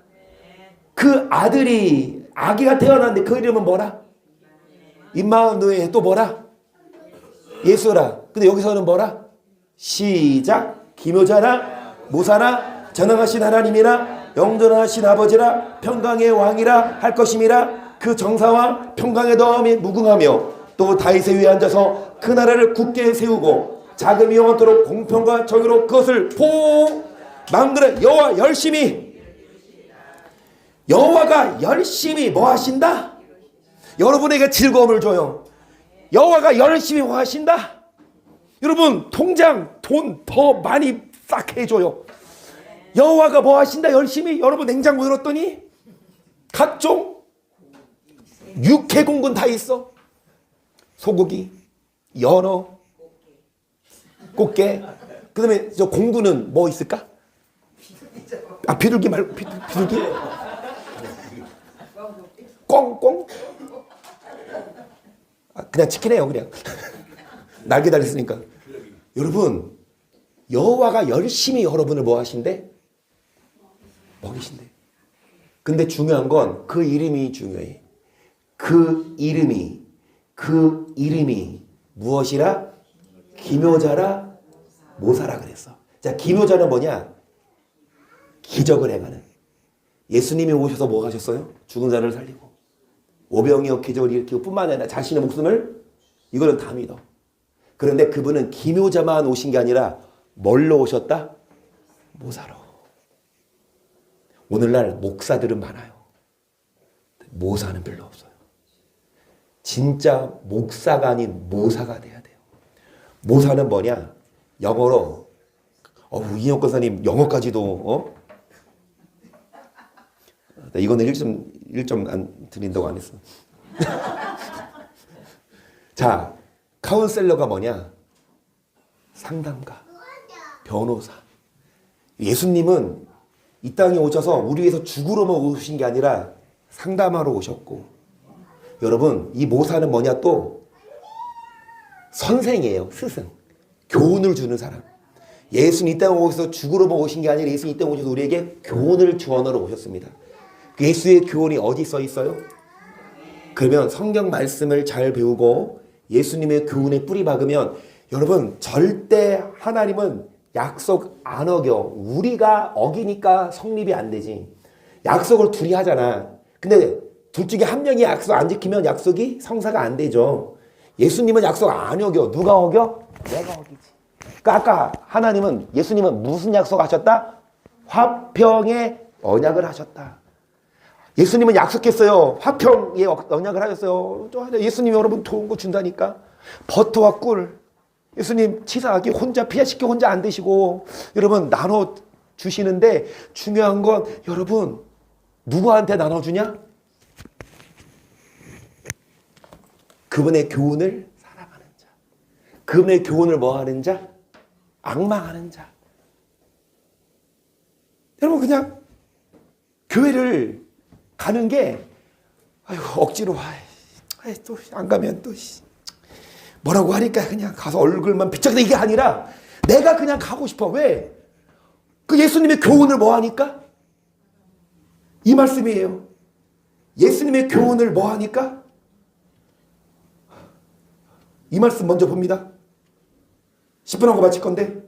그 아들이 아기가 태어났는데 그 이름은 뭐라? 임마누엘. 또 뭐라? 예수라. 근데 여기서는 뭐라? 시작. 기묘자라 모사라 전능하신 하나님이라 영존하신 아버지라 평강의 왕이라 할 것임이라. 그 정사와 평강의 덤이 무궁하며 또 다윗의 위에 앉아서 그 나라를 굳게 세우고 자금이 영원토록 공평과 정의로 그것을 만들어. 여호와가 열심히 뭐 하신다? 여러분에게 즐거움을 줘요. 여호와가 열심히 뭐 하신다? 여러분, 통장 돈 더 많이 싹 해줘요. 여호와가 뭐 하신다? 열심히. 여러분, 냉장고 열었더니 각종 육해공군 다 있어. 소고기, 연어, 꽃게. 그 다음에 저 공군은 뭐 있을까? 아, 비둘기 말고 비둘기? 꽁꽁? 아, 그냥 치킨해요 그냥. 날개 달렸으니까. 여러분, 여호와가 열심히 여러분을 뭐 하신대? 먹이신대. 근데 중요한 건 그 이름이 중요해. 그 이름이 무엇이라? 기묘자라 모사라 그랬어. 자, 기묘자는 뭐냐? 기적을 행하는. 예수님이 오셔서 뭐 하셨어요? 죽은 자를 살리고 오병이어 기적을 일으키고 뿐만 아니라 자신의 목숨을, 이거는 다 믿어. 그런데 그분은 기묘자만 오신 게 아니라 뭘로 오셨다? 모사로. 오늘날 목사들은 많아요. 모사는 별로 없어요. 진짜 목사가 아닌 모사가 돼야 돼요. 모사는 뭐냐? 영어로 이인영 권사님 영어까지도 이거는 1점 안 드린다고 안 했어. 자, 카운셀러가 뭐냐? 상담가, 변호사. 예수님은 이 땅에 오셔서 우리 위해서 죽으러만 오신 게 아니라 상담하러 오셨고, 여러분, 이 모사는 뭐냐? 또 선생이에요. 스승. 교훈을 주는 사람. 예수님 이 땅에 오셔서 죽으러만 오신 게 아니라 예수님 이 땅에 오셔서 우리에게 교훈을 주원하러 오셨습니다. 예수의 교훈이 어디 써 있어요? 그러면 성경 말씀을 잘 배우고 예수님의 교훈에 뿌리 박으면, 여러분, 절대 하나님은 약속 안 어겨. 우리가 어기니까 성립이 안 되지. 약속을 둘이 하잖아. 근데 둘 중에 한 명이 약속 안 지키면 약속이 성사가 안 되죠. 예수님은 약속 안 어겨. 누가 어겨? 내가 어기지. 그러니까 아까 예수님은 무슨 약속 하셨다? 화평의 언약을 하셨다. 예수님은 약속했어요. 화평의 언약을 하셨어요. 예수님이 여러분 좋은 거 준다니까. 버터와 꿀. 예수님 치사하게 혼자 피자시켜 혼자 안 드시고 여러분 나눠 주시는데, 중요한 건 여러분 누구한테 나눠주냐? 그분의 교훈을 살아가는 자. 그분의 교훈을 뭐하는 자? 앙망하는 자. 여러분, 그냥 교회를 가는 게 억지로 또 안 가면 또 뭐라고 하니까 그냥 가서 얼굴만 비쩍다, 이게 아니라 내가 그냥 가고 싶어. 왜? 그 예수님의 교훈을 뭐 하니까? 이 말씀이에요. 예수님의 교훈을 뭐 하니까? 이 말씀 먼저 봅니다. 10분 하고 마칠 건데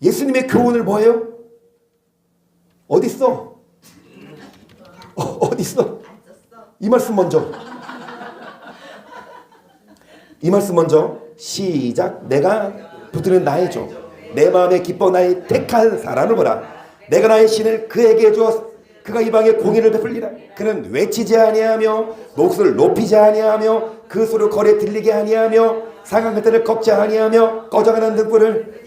예수님의 교훈을 뭐예요? 어딨어? 어딨어? 이 말씀 먼저. 이 말씀 먼저. 시작. 내가 붙드는 나의 종, 내 마음에 기뻐 나의 택한 사람을 보라. 내가 나의 신을 그에게 주었. 그가 이방에 공의를 베풀리라. 그는 외치지 아니하며 목소리를 높이지 아니하며 그 소리를 거리에 들리게 아니하며 상한 것들을 꺾지 아니하며 꺼져가는 등불을.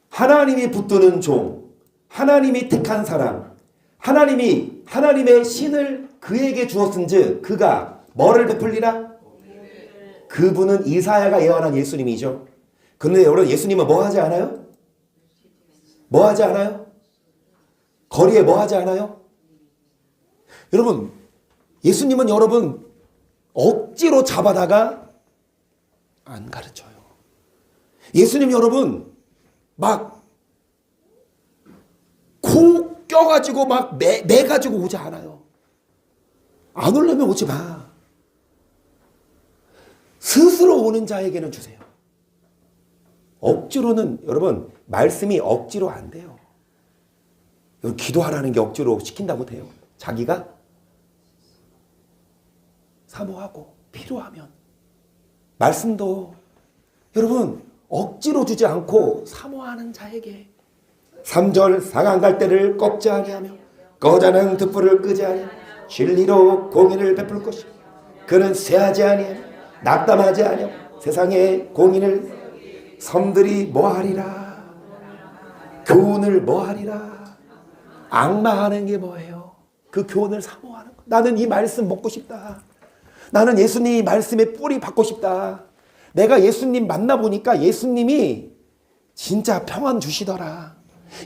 하나님이 붙드는 종, 하나님이 택한 사람, 하나님이 하나님의 신을 그에게 주었은즉 그가 뭐를 베풀리라? 그분은 이사야가 예언한 예수님이죠. 그런데 여러분, 예수님은 뭐 하지 않아요? 뭐 하지 않아요? 거리에 뭐 하지 않아요? 여러분, 예수님은 여러분 억지로 잡아다가 안 가르쳐요. 예수님 여러분 막 코 껴가지고 막 매가지고 오지 않아요. 안 오려면 오지 마. 스스로 오는 자에게는 주세요. 억지로는 여러분 말씀이 억지로 안 돼요. 기도하라는 게 억지로 시킨다고 돼요. 자기가 사모하고 필요하면. 말씀도 여러분 억지로 주지 않고 사모하는 자에게. 3절 상한 갈대를 꺾지 아니하며 꺼자는 등불을 끄지 아니하며 진리로 공의를 베풀 것이며 그는 쇠하지 아니하며 낙담하지 아니하며 세상의 공의를. 섬들이 뭐하리라? 교훈을 뭐하리라? 악마하는 게 뭐예요? 그 교훈을 사모하는 거. 나는 이 말씀 먹고 싶다. 나는 예수님 말씀의 뿌리 받고 싶다. 내가 예수님 만나보니까 예수님이 진짜 평안 주시더라.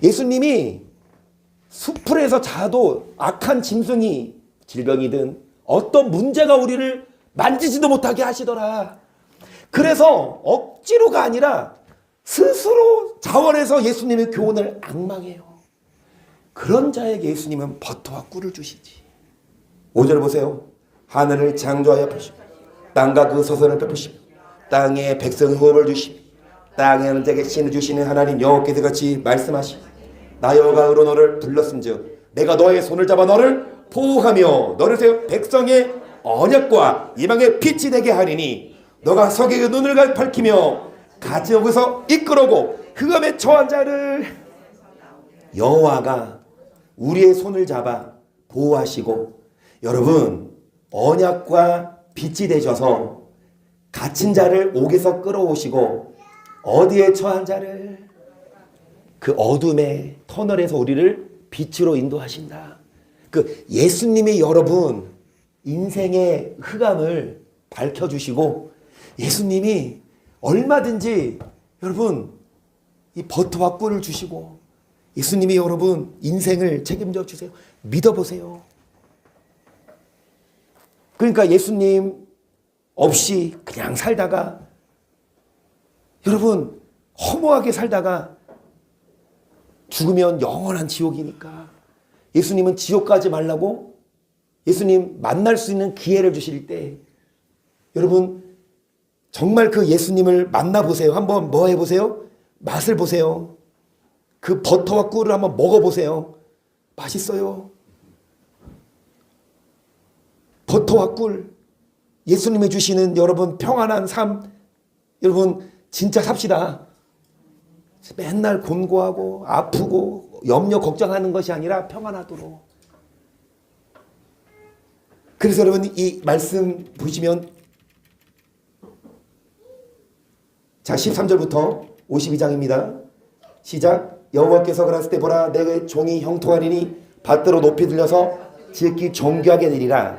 예수님이 수풀에서 자도 악한 짐승이 질병이든 어떤 문제가 우리를 만지지도 못하게 하시더라. 그래서 억지로가 아니라 스스로 자원해서 예수님의 교훈을 앙망해요. 그런 자에게 예수님은 버터와 꿀을 주시지. 5절 보세요. 하늘을 창조하여 펴시고 땅과 그 서선을 펴시고 땅에 백성의 호흡을 주시고 땅에 하는 자에게 신을 주시는 하나님 여호와께서 같이 말씀하시고 나 여호와가 의로 너를 불렀은즉 내가 너의 손을 잡아 너를 보호하며 너를 세워 백성의 언약과 이방의 빛이 되게 하리니 너가 석에게 눈을 밝히며 가지옥에서 이끌어오고 흑암에 처한 자를. 여호와가 우리의 손을 잡아 보호하시고 여러분 언약과 빛이 되셔서 갇힌 자를 옥에서 끌어오시고 어디에 처한 자를 그 어둠의 터널에서 우리를 빛으로 인도하신다. 그 예수님이 여러분 인생의 흑암을 밝혀주시고 예수님이 얼마든지 여러분 이 버터와 꿀을 주시고 예수님이 여러분 인생을 책임져 주세요. 믿어보세요. 그러니까 예수님 없이 그냥 살다가 여러분 허무하게 살다가 죽으면 영원한 지옥이니까 예수님은 지옥 가지 말라고 예수님 만날 수 있는 기회를 주실 때 여러분 정말 그 예수님을 만나보세요. 한번 뭐 해보세요? 맛을 보세요. 그 버터와 꿀을 한번 먹어보세요. 맛있어요. 버터와 꿀 예수님이 주시는 여러분 평안한 삶 여러분 진짜 삽시다. 맨날 곤고하고 아프고 염려 걱정하는 것이 아니라 평안하도록. 그래서 여러분 이 말씀 보시면 자 13절부터 52장입니다. 시작. 여호와께서 그랬을 때 보라 내 종이 형통하리니 밭대로 높이 들려서 지극히 존귀하게 되리라.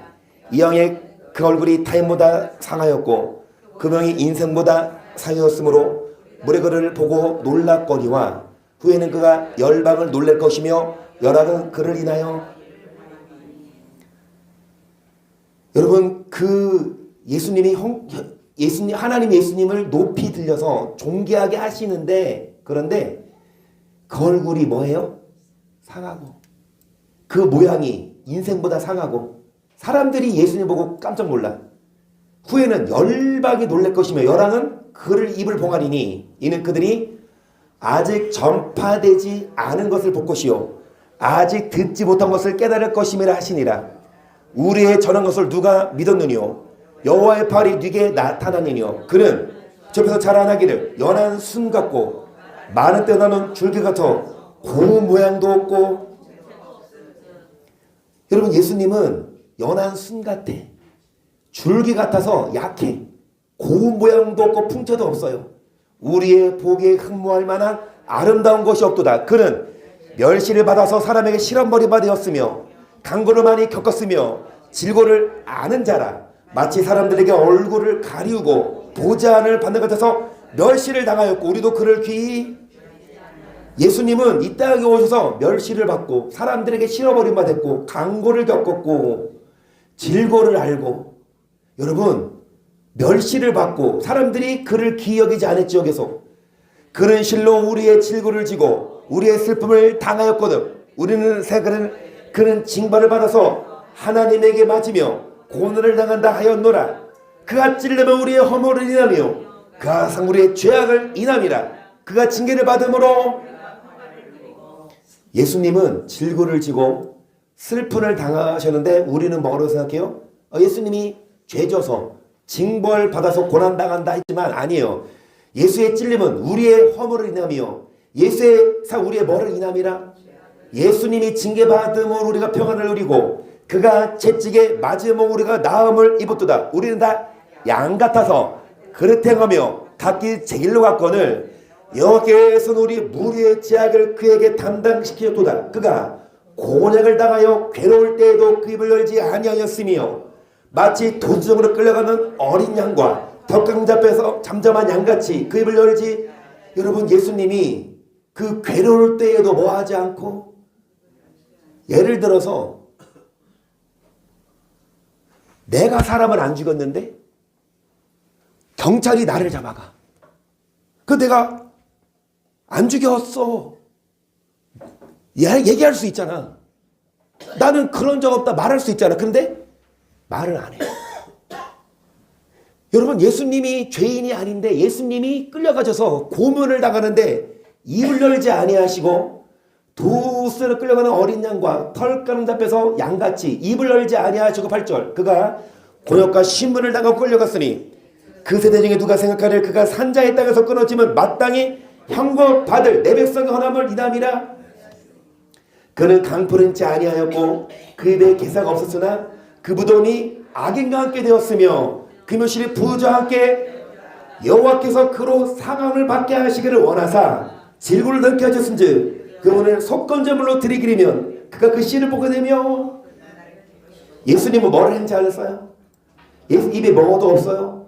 이 영의 그 얼굴이 타인보다 상하였고 그 명이 인생보다 상하였으므로 물의 그를 보고 놀랍거니와 후에는 그가 열방을 놀랄 것이며 열악은 그를 인하여. 여러분 그 예수님이 하나님 예수님을 높이 들려서 존귀하게 하시는데 그런데 그 얼굴이 뭐예요? 상하고 그 모양이 인생보다 상하고 사람들이 예수님 보고 깜짝 놀라. 후에는 열방이 놀랄 것이며 열왕은 그를 입을 봉하리니 이는 그들이 아직 전파되지 않은 것을 볼 것이요 아직 듣지 못한 것을 깨달을 것임이라 하시니라. 우리의 전한 것을 누가 믿었느뇨? 여호와의 팔이 네게 나타나니뇨. 그는 접에서 자라나기를 연한 순 같고 많은 떼어나는 줄기 같아 고운 모양도 없고. 여러분, 예수님은 연한 순 같아. 줄기 같아서 약해. 고운 모양도 없고 풍채도 없어요. 우리의 보기에 흠모할 만한 아름다운 것이 없도다. 그는 멸시를 받아서 사람에게 실험벌이가 되었으며 강고를 많이 겪었으며 질고를 아는 자라. 마치 사람들에게 얼굴을 가리우고 보지 않을 받는 것 같아서 멸시를 당하였고 우리도 그를 귀히. 예수님은 이 땅에 오셔서 멸시를 받고 사람들에게 실어버림 받았고 강고를 겪었고 질고를 알고, 여러분, 멸시를 받고 사람들이 그를 귀히 여기지 않았지요. 계속 그는 실로 우리의 질고를 지고 우리의 슬픔을 당하였거든. 우리는 그는 징벌을 받아서 하나님에게 맞으며 고난을 당한다 하였노라. 그가 찔리면 우리의 허물을 인하며 그가 상 우리의 죄악을 인함이라. 그가 징계를 받음으로. 예수님은 질고를 지고 슬픔을 당하셨는데 우리는 뭐라고 생각해요? 예수님이 죄져서 징벌 받아서 고난 당한다 했지만 아니에요. 예수의 찔림은 우리의 허물을 인하며 예수의 상 우리의 뭐를 인함이라. 예수님이 징계받음으로 우리가 평안을 누리고 그가 채찍에 맞음으로 우리가 나음을 입었도다. 우리는 다 양 같아서 그릇 행하며 각기 제 길로 갔거늘 여호와께서는 우리 무리의 죄악을 그에게 담당시키었도다. 그가 곤약을 당하여 괴로울 때에도 그 입을 열지 아니하였으며 마치 도주정으로 끌려가는 어린 양과 덕강 잡혀서 잠잠한 양같이 그 입을 열지. 여러분, 예수님이 그 괴로울 때에도 뭐하지 않고, 예를 들어서 내가 사람을 안 죽였는데 경찰이 나를 잡아가. 내가 안 죽였어. 얘기할 수 있잖아. 나는 그런 적 없다 말할 수 있잖아. 그런데 말을 안 해요. 여러분, 예수님이 죄인이 아닌데 예수님이 끌려가셔서 고문을 당하는데 입을 열지 아니하시고 도스로 끌려가는 어린 양과 털가는 잡혀서 양같이 입을 열지 아니하시고 8절 그가 곤욕과 신문을 당하고 끌려갔으니 그 세대 중에 누가 생각하길 그가 산자의 땅에서 끊어지면 마땅히 형벌받을 내 백성의 헌함을 인함이라. 그는 강포를 잃지 아니하였고 그 입에 개사가 없었으나 그 무덤이 악인과 함께 되었으며 그 묘실이 부자와 함께 여호와께서 그로 상함을 받게 하시기를 원하사 질고를 넓게 하셨은즉 그분을 속건제물로 드리기리면 그가 그 씨를 보게 되며. 예수님은 뭐를 했는지 알았어요? 입에 뭐도 없어요.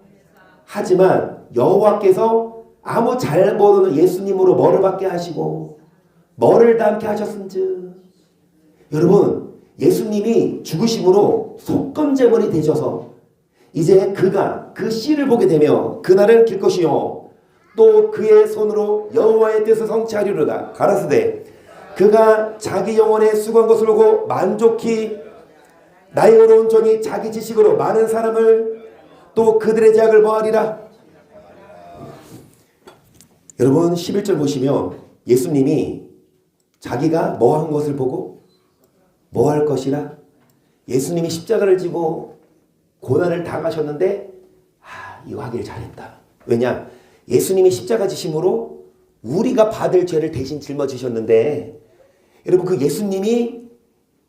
하지만 여호와께서 아무 잘못 없는 예수님으로 뭐를 받게 하시고 뭐를 담게 하셨은즉. 여러분, 예수님이 죽으심으로 속건제물이 되셔서 이제 그가 그 씨를 보게 되며 그날은 길 것이요 또 그의 손으로 여호와의 뜻을 성취하리로다. 가라사대 그가 자기 영혼에 수고한 것을 보고 만족히 나의 의로운 종이 자기 지식으로 많은 사람을 또 그들의 죄악을 뭐하리라. 여러분, 11절 보시면 예수님이 자기가 뭐 한 것을 보고 뭐 할 것이라. 예수님이 십자가를 지고 고난을 당하셨는데 이거 하길 잘했다. 왜냐? 예수님이 십자가 지심으로 우리가 받을 죄를 대신 짊어지셨는데, 여러분, 그 예수님이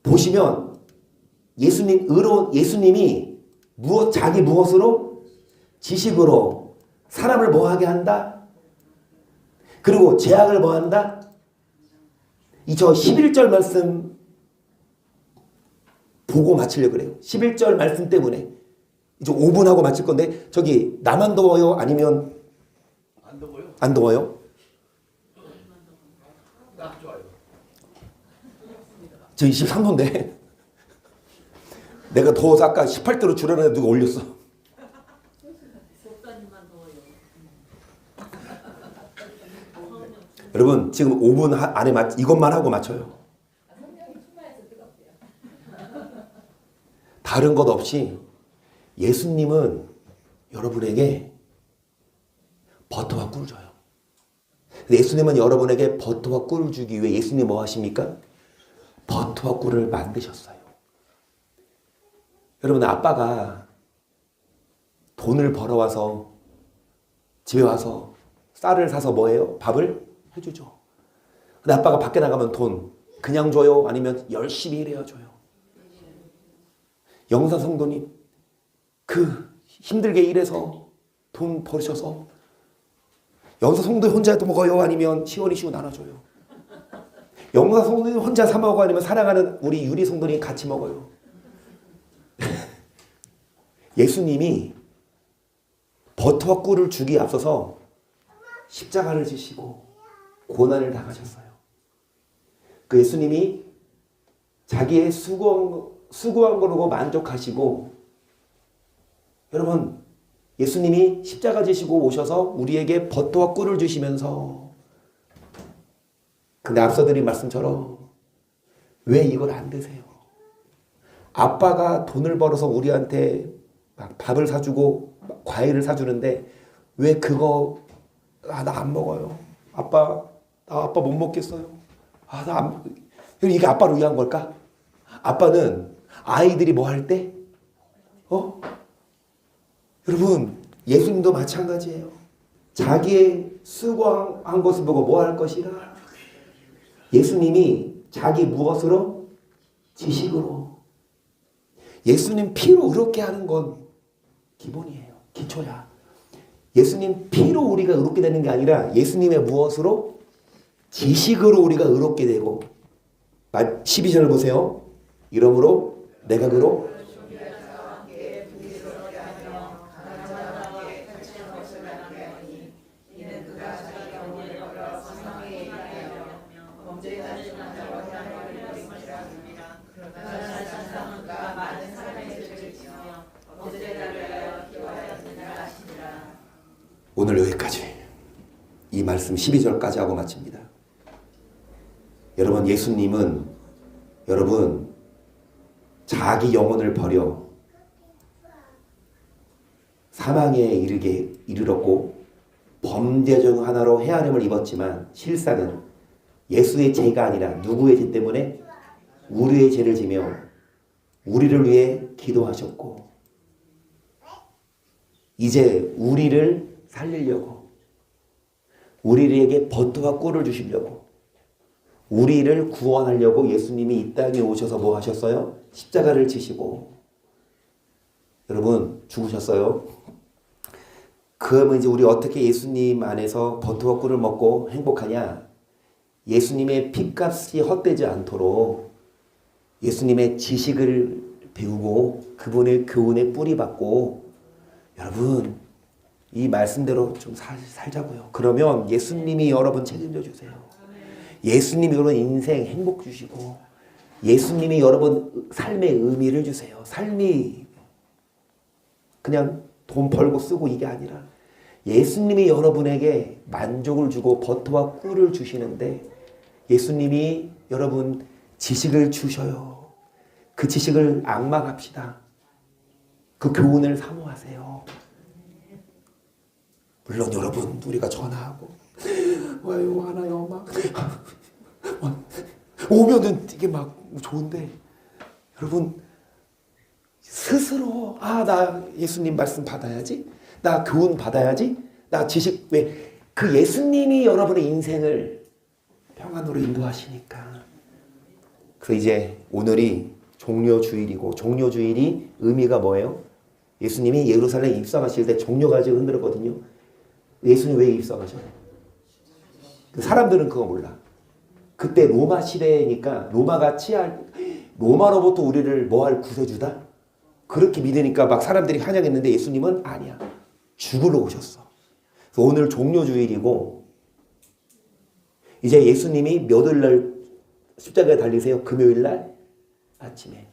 보시면 예수님 의로운 예수님이 자기 무엇으로? 지식으로 사람을 뭐하게 한다? 그리고 죄악을 뭐한다? 저 11절 말씀 보고 마치려고 그래요. 11절 말씀 때문에 이제 5분 하고 마칠 건데, 저기 나만 더워요? 아니면 안 더워요? 안 더워요? 딱 좋아요. 저 23도인데 내가 더워서 아까 18도로 줄여놨는데 누가 올렸어. 여러분, 지금 5분 안에 이것만 하고 맞춰요. 다른 것 없이 예수님은 여러분에게 버터와 꿀을 줘요. 예수님은 여러분에게 버터와 꿀을 주기 위해 예수님 뭐 하십니까? 버터와 꿀을 만드셨어요. 여러분, 아빠가 돈을 벌어와서 집에 와서 쌀을 사서 뭐 해요? 밥을 해주죠. 근데 아빠가 밖에 나가면 돈 그냥 줘요? 아니면 열심히 일해야 줘요? 영사 성도님, 그 힘들게 일해서 돈 벌으셔서 영사 성도 혼자 먹어요? 아니면 시원이 시원 나눠줘요? 영사 성도님 혼자 사 먹어요? 아니면 사랑하는 우리 유리 성도님 같이 먹어요? 예수님이 버터와 꿀을 주기에 앞서서 십자가를 지시고 고난을 당하셨어요. 그 예수님이 자기의 수고한 거로 만족하시고, 여러분, 예수님이 십자가 지시고 오셔서 우리에게 버터와 꿀을 주시면서, 근데 앞서 드린 말씀처럼 왜 이걸 안 드세요? 아빠가 돈을 벌어서 우리한테 막 밥을 사주고 과일을 사주는데 왜 그거 나 안 먹어요? 나 아빠 못 먹겠어요. 이게 아빠를 위한 걸까? 아빠는 아이들이 뭐 할 때? 여러분, 예수님도 마찬가지예요. 자기의 수고한 것을 보고 뭐 할 것이라? 예수님이 자기 무엇으로? 지식으로. 예수님 피로 의롭게 하는 건 기본이에요. 기초야. 예수님 피로 우리가 의롭게 되는 게 아니라 예수님의 무엇으로? 지식으로 우리가 의롭게 되고. 12절을 보세요. 이러므로 내가 그로 오늘 여기까지 이 말씀 12절까지 하고 마칩니다. 여러분, 예수님은 여러분 자기 영혼을 버려 사망에 이르렀고 범죄 중 하나로 헤아림을 입었지만 실상은 예수의 죄가 아니라 누구의 죄 때문에? 우리의 죄를 지며 우리를 위해 기도하셨고, 이제 우리를 살리려고, 우리에게 버터와 꿀을 주시려고, 우리를 구원하려고 예수님이 이 땅에 오셔서 뭐 하셨어요? 십자가를 지시고. 여러분, 죽으셨어요. 그러면 이제 우리 어떻게 예수님 안에서 버터와 꿀을 먹고 행복하냐? 예수님의 핏값이 헛되지 않도록 예수님의 지식을 배우고 그분의 교훈에 뿌리 받고, 여러분 이 말씀대로 좀 살자고요. 그러면 예수님이 여러분 책임져 주세요. 예수님이 여러분 인생 행복 주시고, 예수님이 여러분 삶의 의미를 주세요. 삶이 그냥 돈 벌고 쓰고 이게 아니라 예수님이 여러분에게 만족을 주고 버터와 꿀을 주시는데, 예수님이 여러분 지식을 주셔요. 그 지식을 앙망합시다. 그 교훈을 사모하세요. 물론 여러분, 우리가 전화하고 와요 하나요 막 오면은 이게 막 좋은데, 여러분 스스로 나 예수님 말씀 받아야지, 나 교훈 받아야지, 나 지식, 왜? 그 예수님이 여러분의 인생을 평안으로 인도하시니까. 그래서 이제 오늘이 종려주일이고, 종려주일이 의미가 뭐예요? 예수님이 예루살렘에 입성하실 때 종려가지고 흔들었거든요. 예수님 왜 입성하셔요? 사람들은 그거 몰라. 그때 로마 시대니까 로마로부터 우리를 뭐할 구세주다? 그렇게 믿으니까 막 사람들이 환영했는데, 예수님은 아니야. 죽으러 오셨어. 그래서 오늘 종려주일이고, 이제 예수님이 몇 월 날 십자가에 달리세요? 금요일 날 아침에.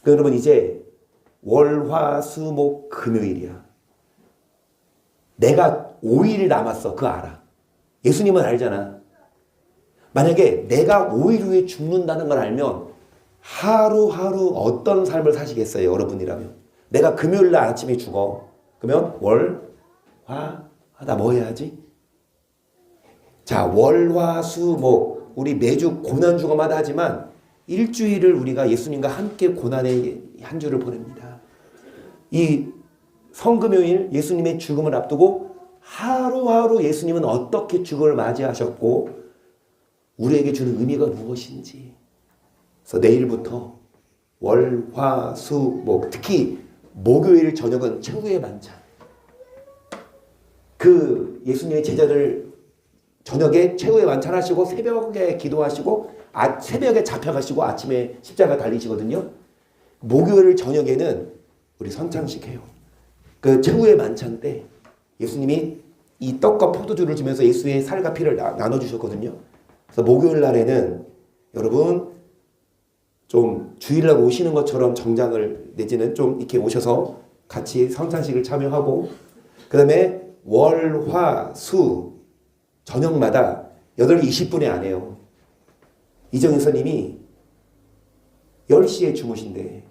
그러니까 여러분 이제 월, 화, 수, 목, 금요일이야. 내가 5일 남았어. 그거 알아. 예수님은 알잖아. 만약에 내가 5일 후에 죽는다는 걸 알면 하루하루 어떤 삶을 사시겠어요? 여러분이라면. 내가 금요일 날 아침에 죽어. 그러면 월, 화, 나 뭐 해야지? 자, 월화수목 우리 매주 고난 주간마다 하지만 일주일을 우리가 예수님과 함께 고난의 한 주를 보냅니다. 이 성금요일 예수님의 죽음을 앞두고 하루하루 예수님은 어떻게 죽음을 맞이하셨고 우리에게 주는 의미가 무엇인지. 그래서 내일부터 월화수목 특히 목요일 저녁은 최후의 만찬. 그 예수님의 제자들 저녁에 최후의 만찬하시고 새벽에 기도하시고 새벽에 잡혀가시고 아침에 십자가 달리시거든요. 목요일 저녁에는 우리 선창식 해요. 그 최후의 만찬 때 예수님이 이 떡과 포도주를 주면서 예수의 살과 피를 나눠주셨거든요. 그래서 목요일 날에는 여러분 좀 주일날 오시는 것처럼 정장을 내지는 좀 이렇게 오셔서 같이 선창식을 참여하고 그 다음에 월, 화, 수 저녁마다 8시 20분에 안 해요. 이정희 선생님이 10시에 주무신대.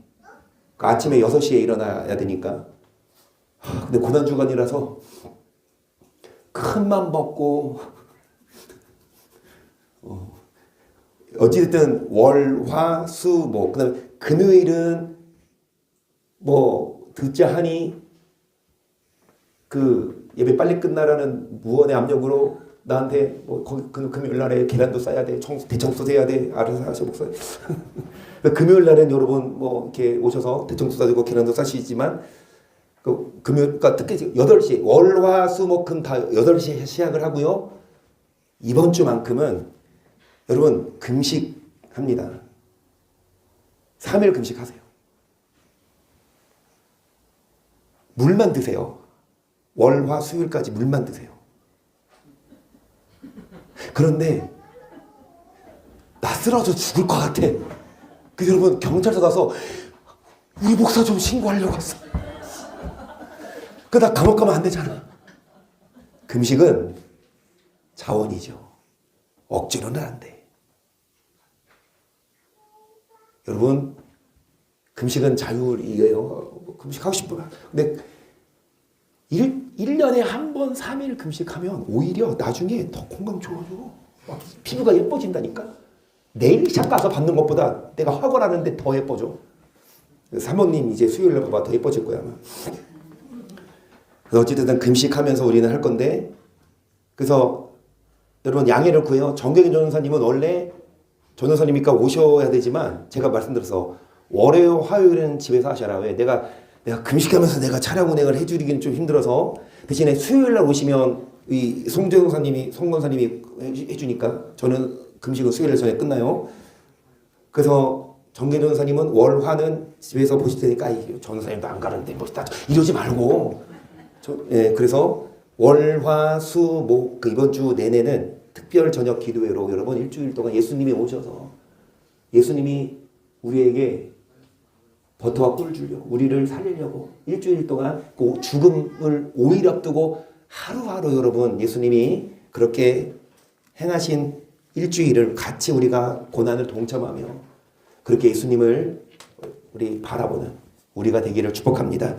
그 아침에 6시에 일어나야 되니까. 근데 고난주간이라서 큰 맘 먹고 어찌됐든 월, 화, 수, 뭐 그다음에 금요일은 뭐 듣자 하니 그 예배 빨리 끝나라는 무언의 압력으로 나한테 뭐 금요일 날에 계란도 싸야 돼, 대청소 해야 돼, 알아서 하셔 목사님. 금요일 날엔 여러분 뭐 이렇게 오셔서 대청소 싸주고 계란도 싸시지만 그 금요일 그러니까 특히 8시 월, 화, 수, 목, 금 다 8시에 시작을 하고요. 이번 주만큼은 여러분 금식합니다. 3일 금식하세요. 물만 드세요. 월, 화, 수요일까지 물만 드세요. 그런데 나 쓰러져 죽을 것 같아. 그 여러분 경찰서 가서 우리 목사 좀 신고하려고 왔어. 그러다 감옥 가면 안 되잖아. 금식은 자원이죠. 억지로는 안 돼. 여러분 금식은 자율이에요. 금식하고 싶으면. 근데 1년에 한 번 3일 금식하면 오히려 나중에 더 건강 좋아져. 막 피부가 예뻐진다니까. 네일샵 가서 받는 것보다 내가 학원하는데 더 예뻐져. 사모님 이제 수요일날 봐봐 더 예뻐질 거야. 그래서 어찌됐든 금식하면서 우리는 할 건데 그래서 여러분 양해를 구해요. 정경인 전도사님은 원래 전도사님이니까 오셔야 되지만 제가 말씀드려서 월요일 화요일은 집에서 하셔라. 왜? 내가 금식하면서 내가 차량 운행을 해주기는 좀 힘들어서 대신에 수요일날 오시면 이 송정사님이 송건사님이 해주니까 저는 금식은 수요일 전에 끝나요. 그래서 정경 전도사님은 월 화는 집에서 보실 테니까 전도사님도 안 가는데 멋있다 이러지 말고 그래서 월 화 수 목 그 이번 주 내내는 특별 저녁 기도회로 여러분 일주일 동안 예수님이 오셔서 예수님이 우리에게 버터와 꿀을 주려고 우리를 살리려고 일주일 동안 그 죽음을 5일 앞두고 하루하루 여러분 예수님이 그렇게 행하신 일주일을 같이 우리가 고난을 동참하며 그렇게 예수님을 우리 바라보는 우리가 되기를 축복합니다.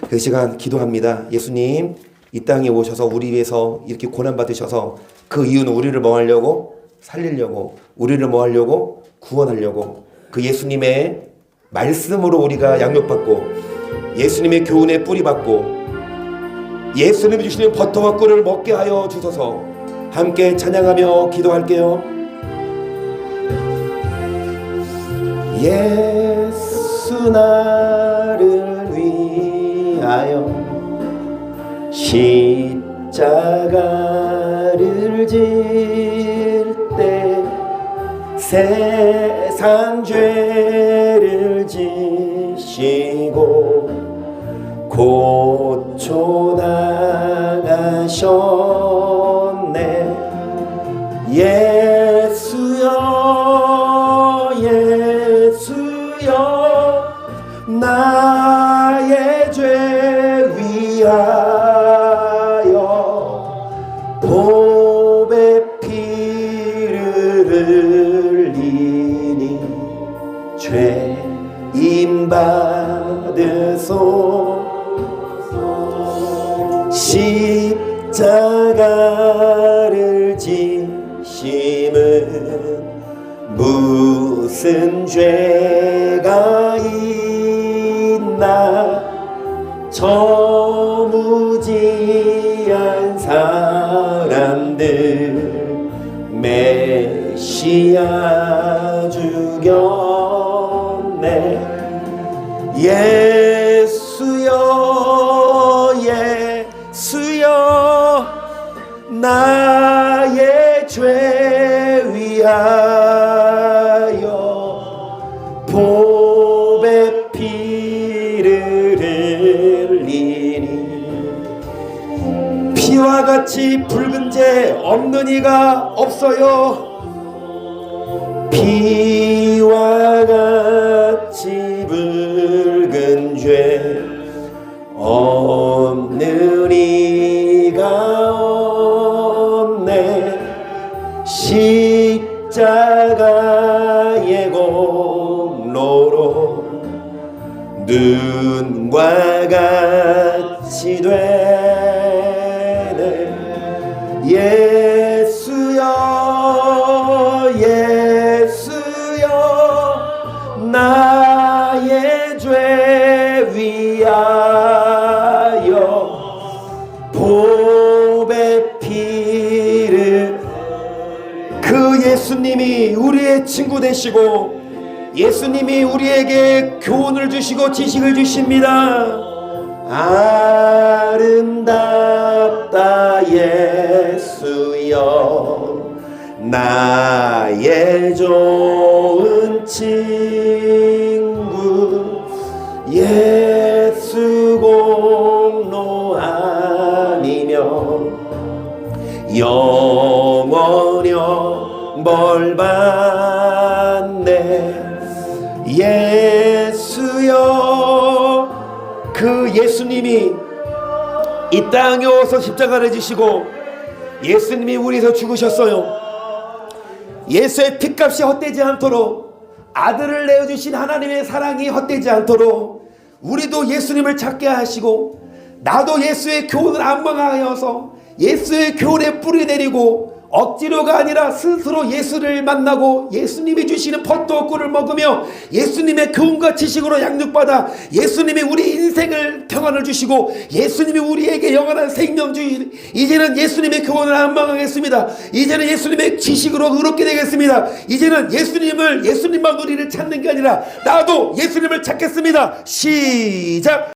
그 시간 기도합니다. 예수님 이 땅에 오셔서 우리 위해서 이렇게 고난 받으셔서 그 이유는 우리를 뭐 하려고? 살리려고 우리를 뭐 하려고? 구원하려고 그 예수님의 말씀으로 우리가 양육받고 예수님의 교훈에 뿌리받고 예수님이 주시는 버터와 꿀을 먹게 하여 주소서. 함께 찬양하며 기도할게요. 예수 나를 위하여 십자가를 질 때 세상 죄를 지시고 고쳐 나가셨네. 예수여 예수여 나의 죄 위하여 보배 피를 흘리니 죄임 받으소. 십자가를 지 무슨 죄가 있나 저 무지한 사람들 메시아 죽였네. 예수여 예수여 나의 죄 위하여 보배 피를 흘리니 피와 같이 붉은 죄 없는 이가 없어요. 피와 같이 붉은 죄 없는 이가 없네. 십자가의 공로로 눈과 같이 되네. 예수여 예수여 나의 죄 위하여 보배 피를. 그 예수님이 우리의 친구 되시고 예수님이 우리에게 교훈을 주시고 지식을 주십니다. 아름답다 예수여 나의 좋은 친구. 예수 공로 아니면 영원형 벌 받네. 예수여 그 예수님이 이 땅에 오서 십자가를 지시고 예수님이 우리에서 죽으셨어요. 예수의 핏값이 헛되지 않도록 아들을 내어주신 하나님의 사랑이 헛되지 않도록 우리도 예수님을 찾게 하시고 나도 예수의 교훈을 안망하여서 예수의 교훈에 뿌리 내리고 억지로가 아니라 스스로 예수를 만나고 예수님이 주시는 포도 꿀을 먹으며 예수님의 교훈과 지식으로 양육받아 예수님이 우리 인생을 평안을 주시고 예수님이 우리에게 영원한 생명 주시. 이제는 예수님의 교훈을 안망하겠습니다. 이제는 예수님의 지식으로 의롭게 되겠습니다. 이제는 예수님만 우리를 찾는 게 아니라 나도 예수님을 찾겠습니다. 시작.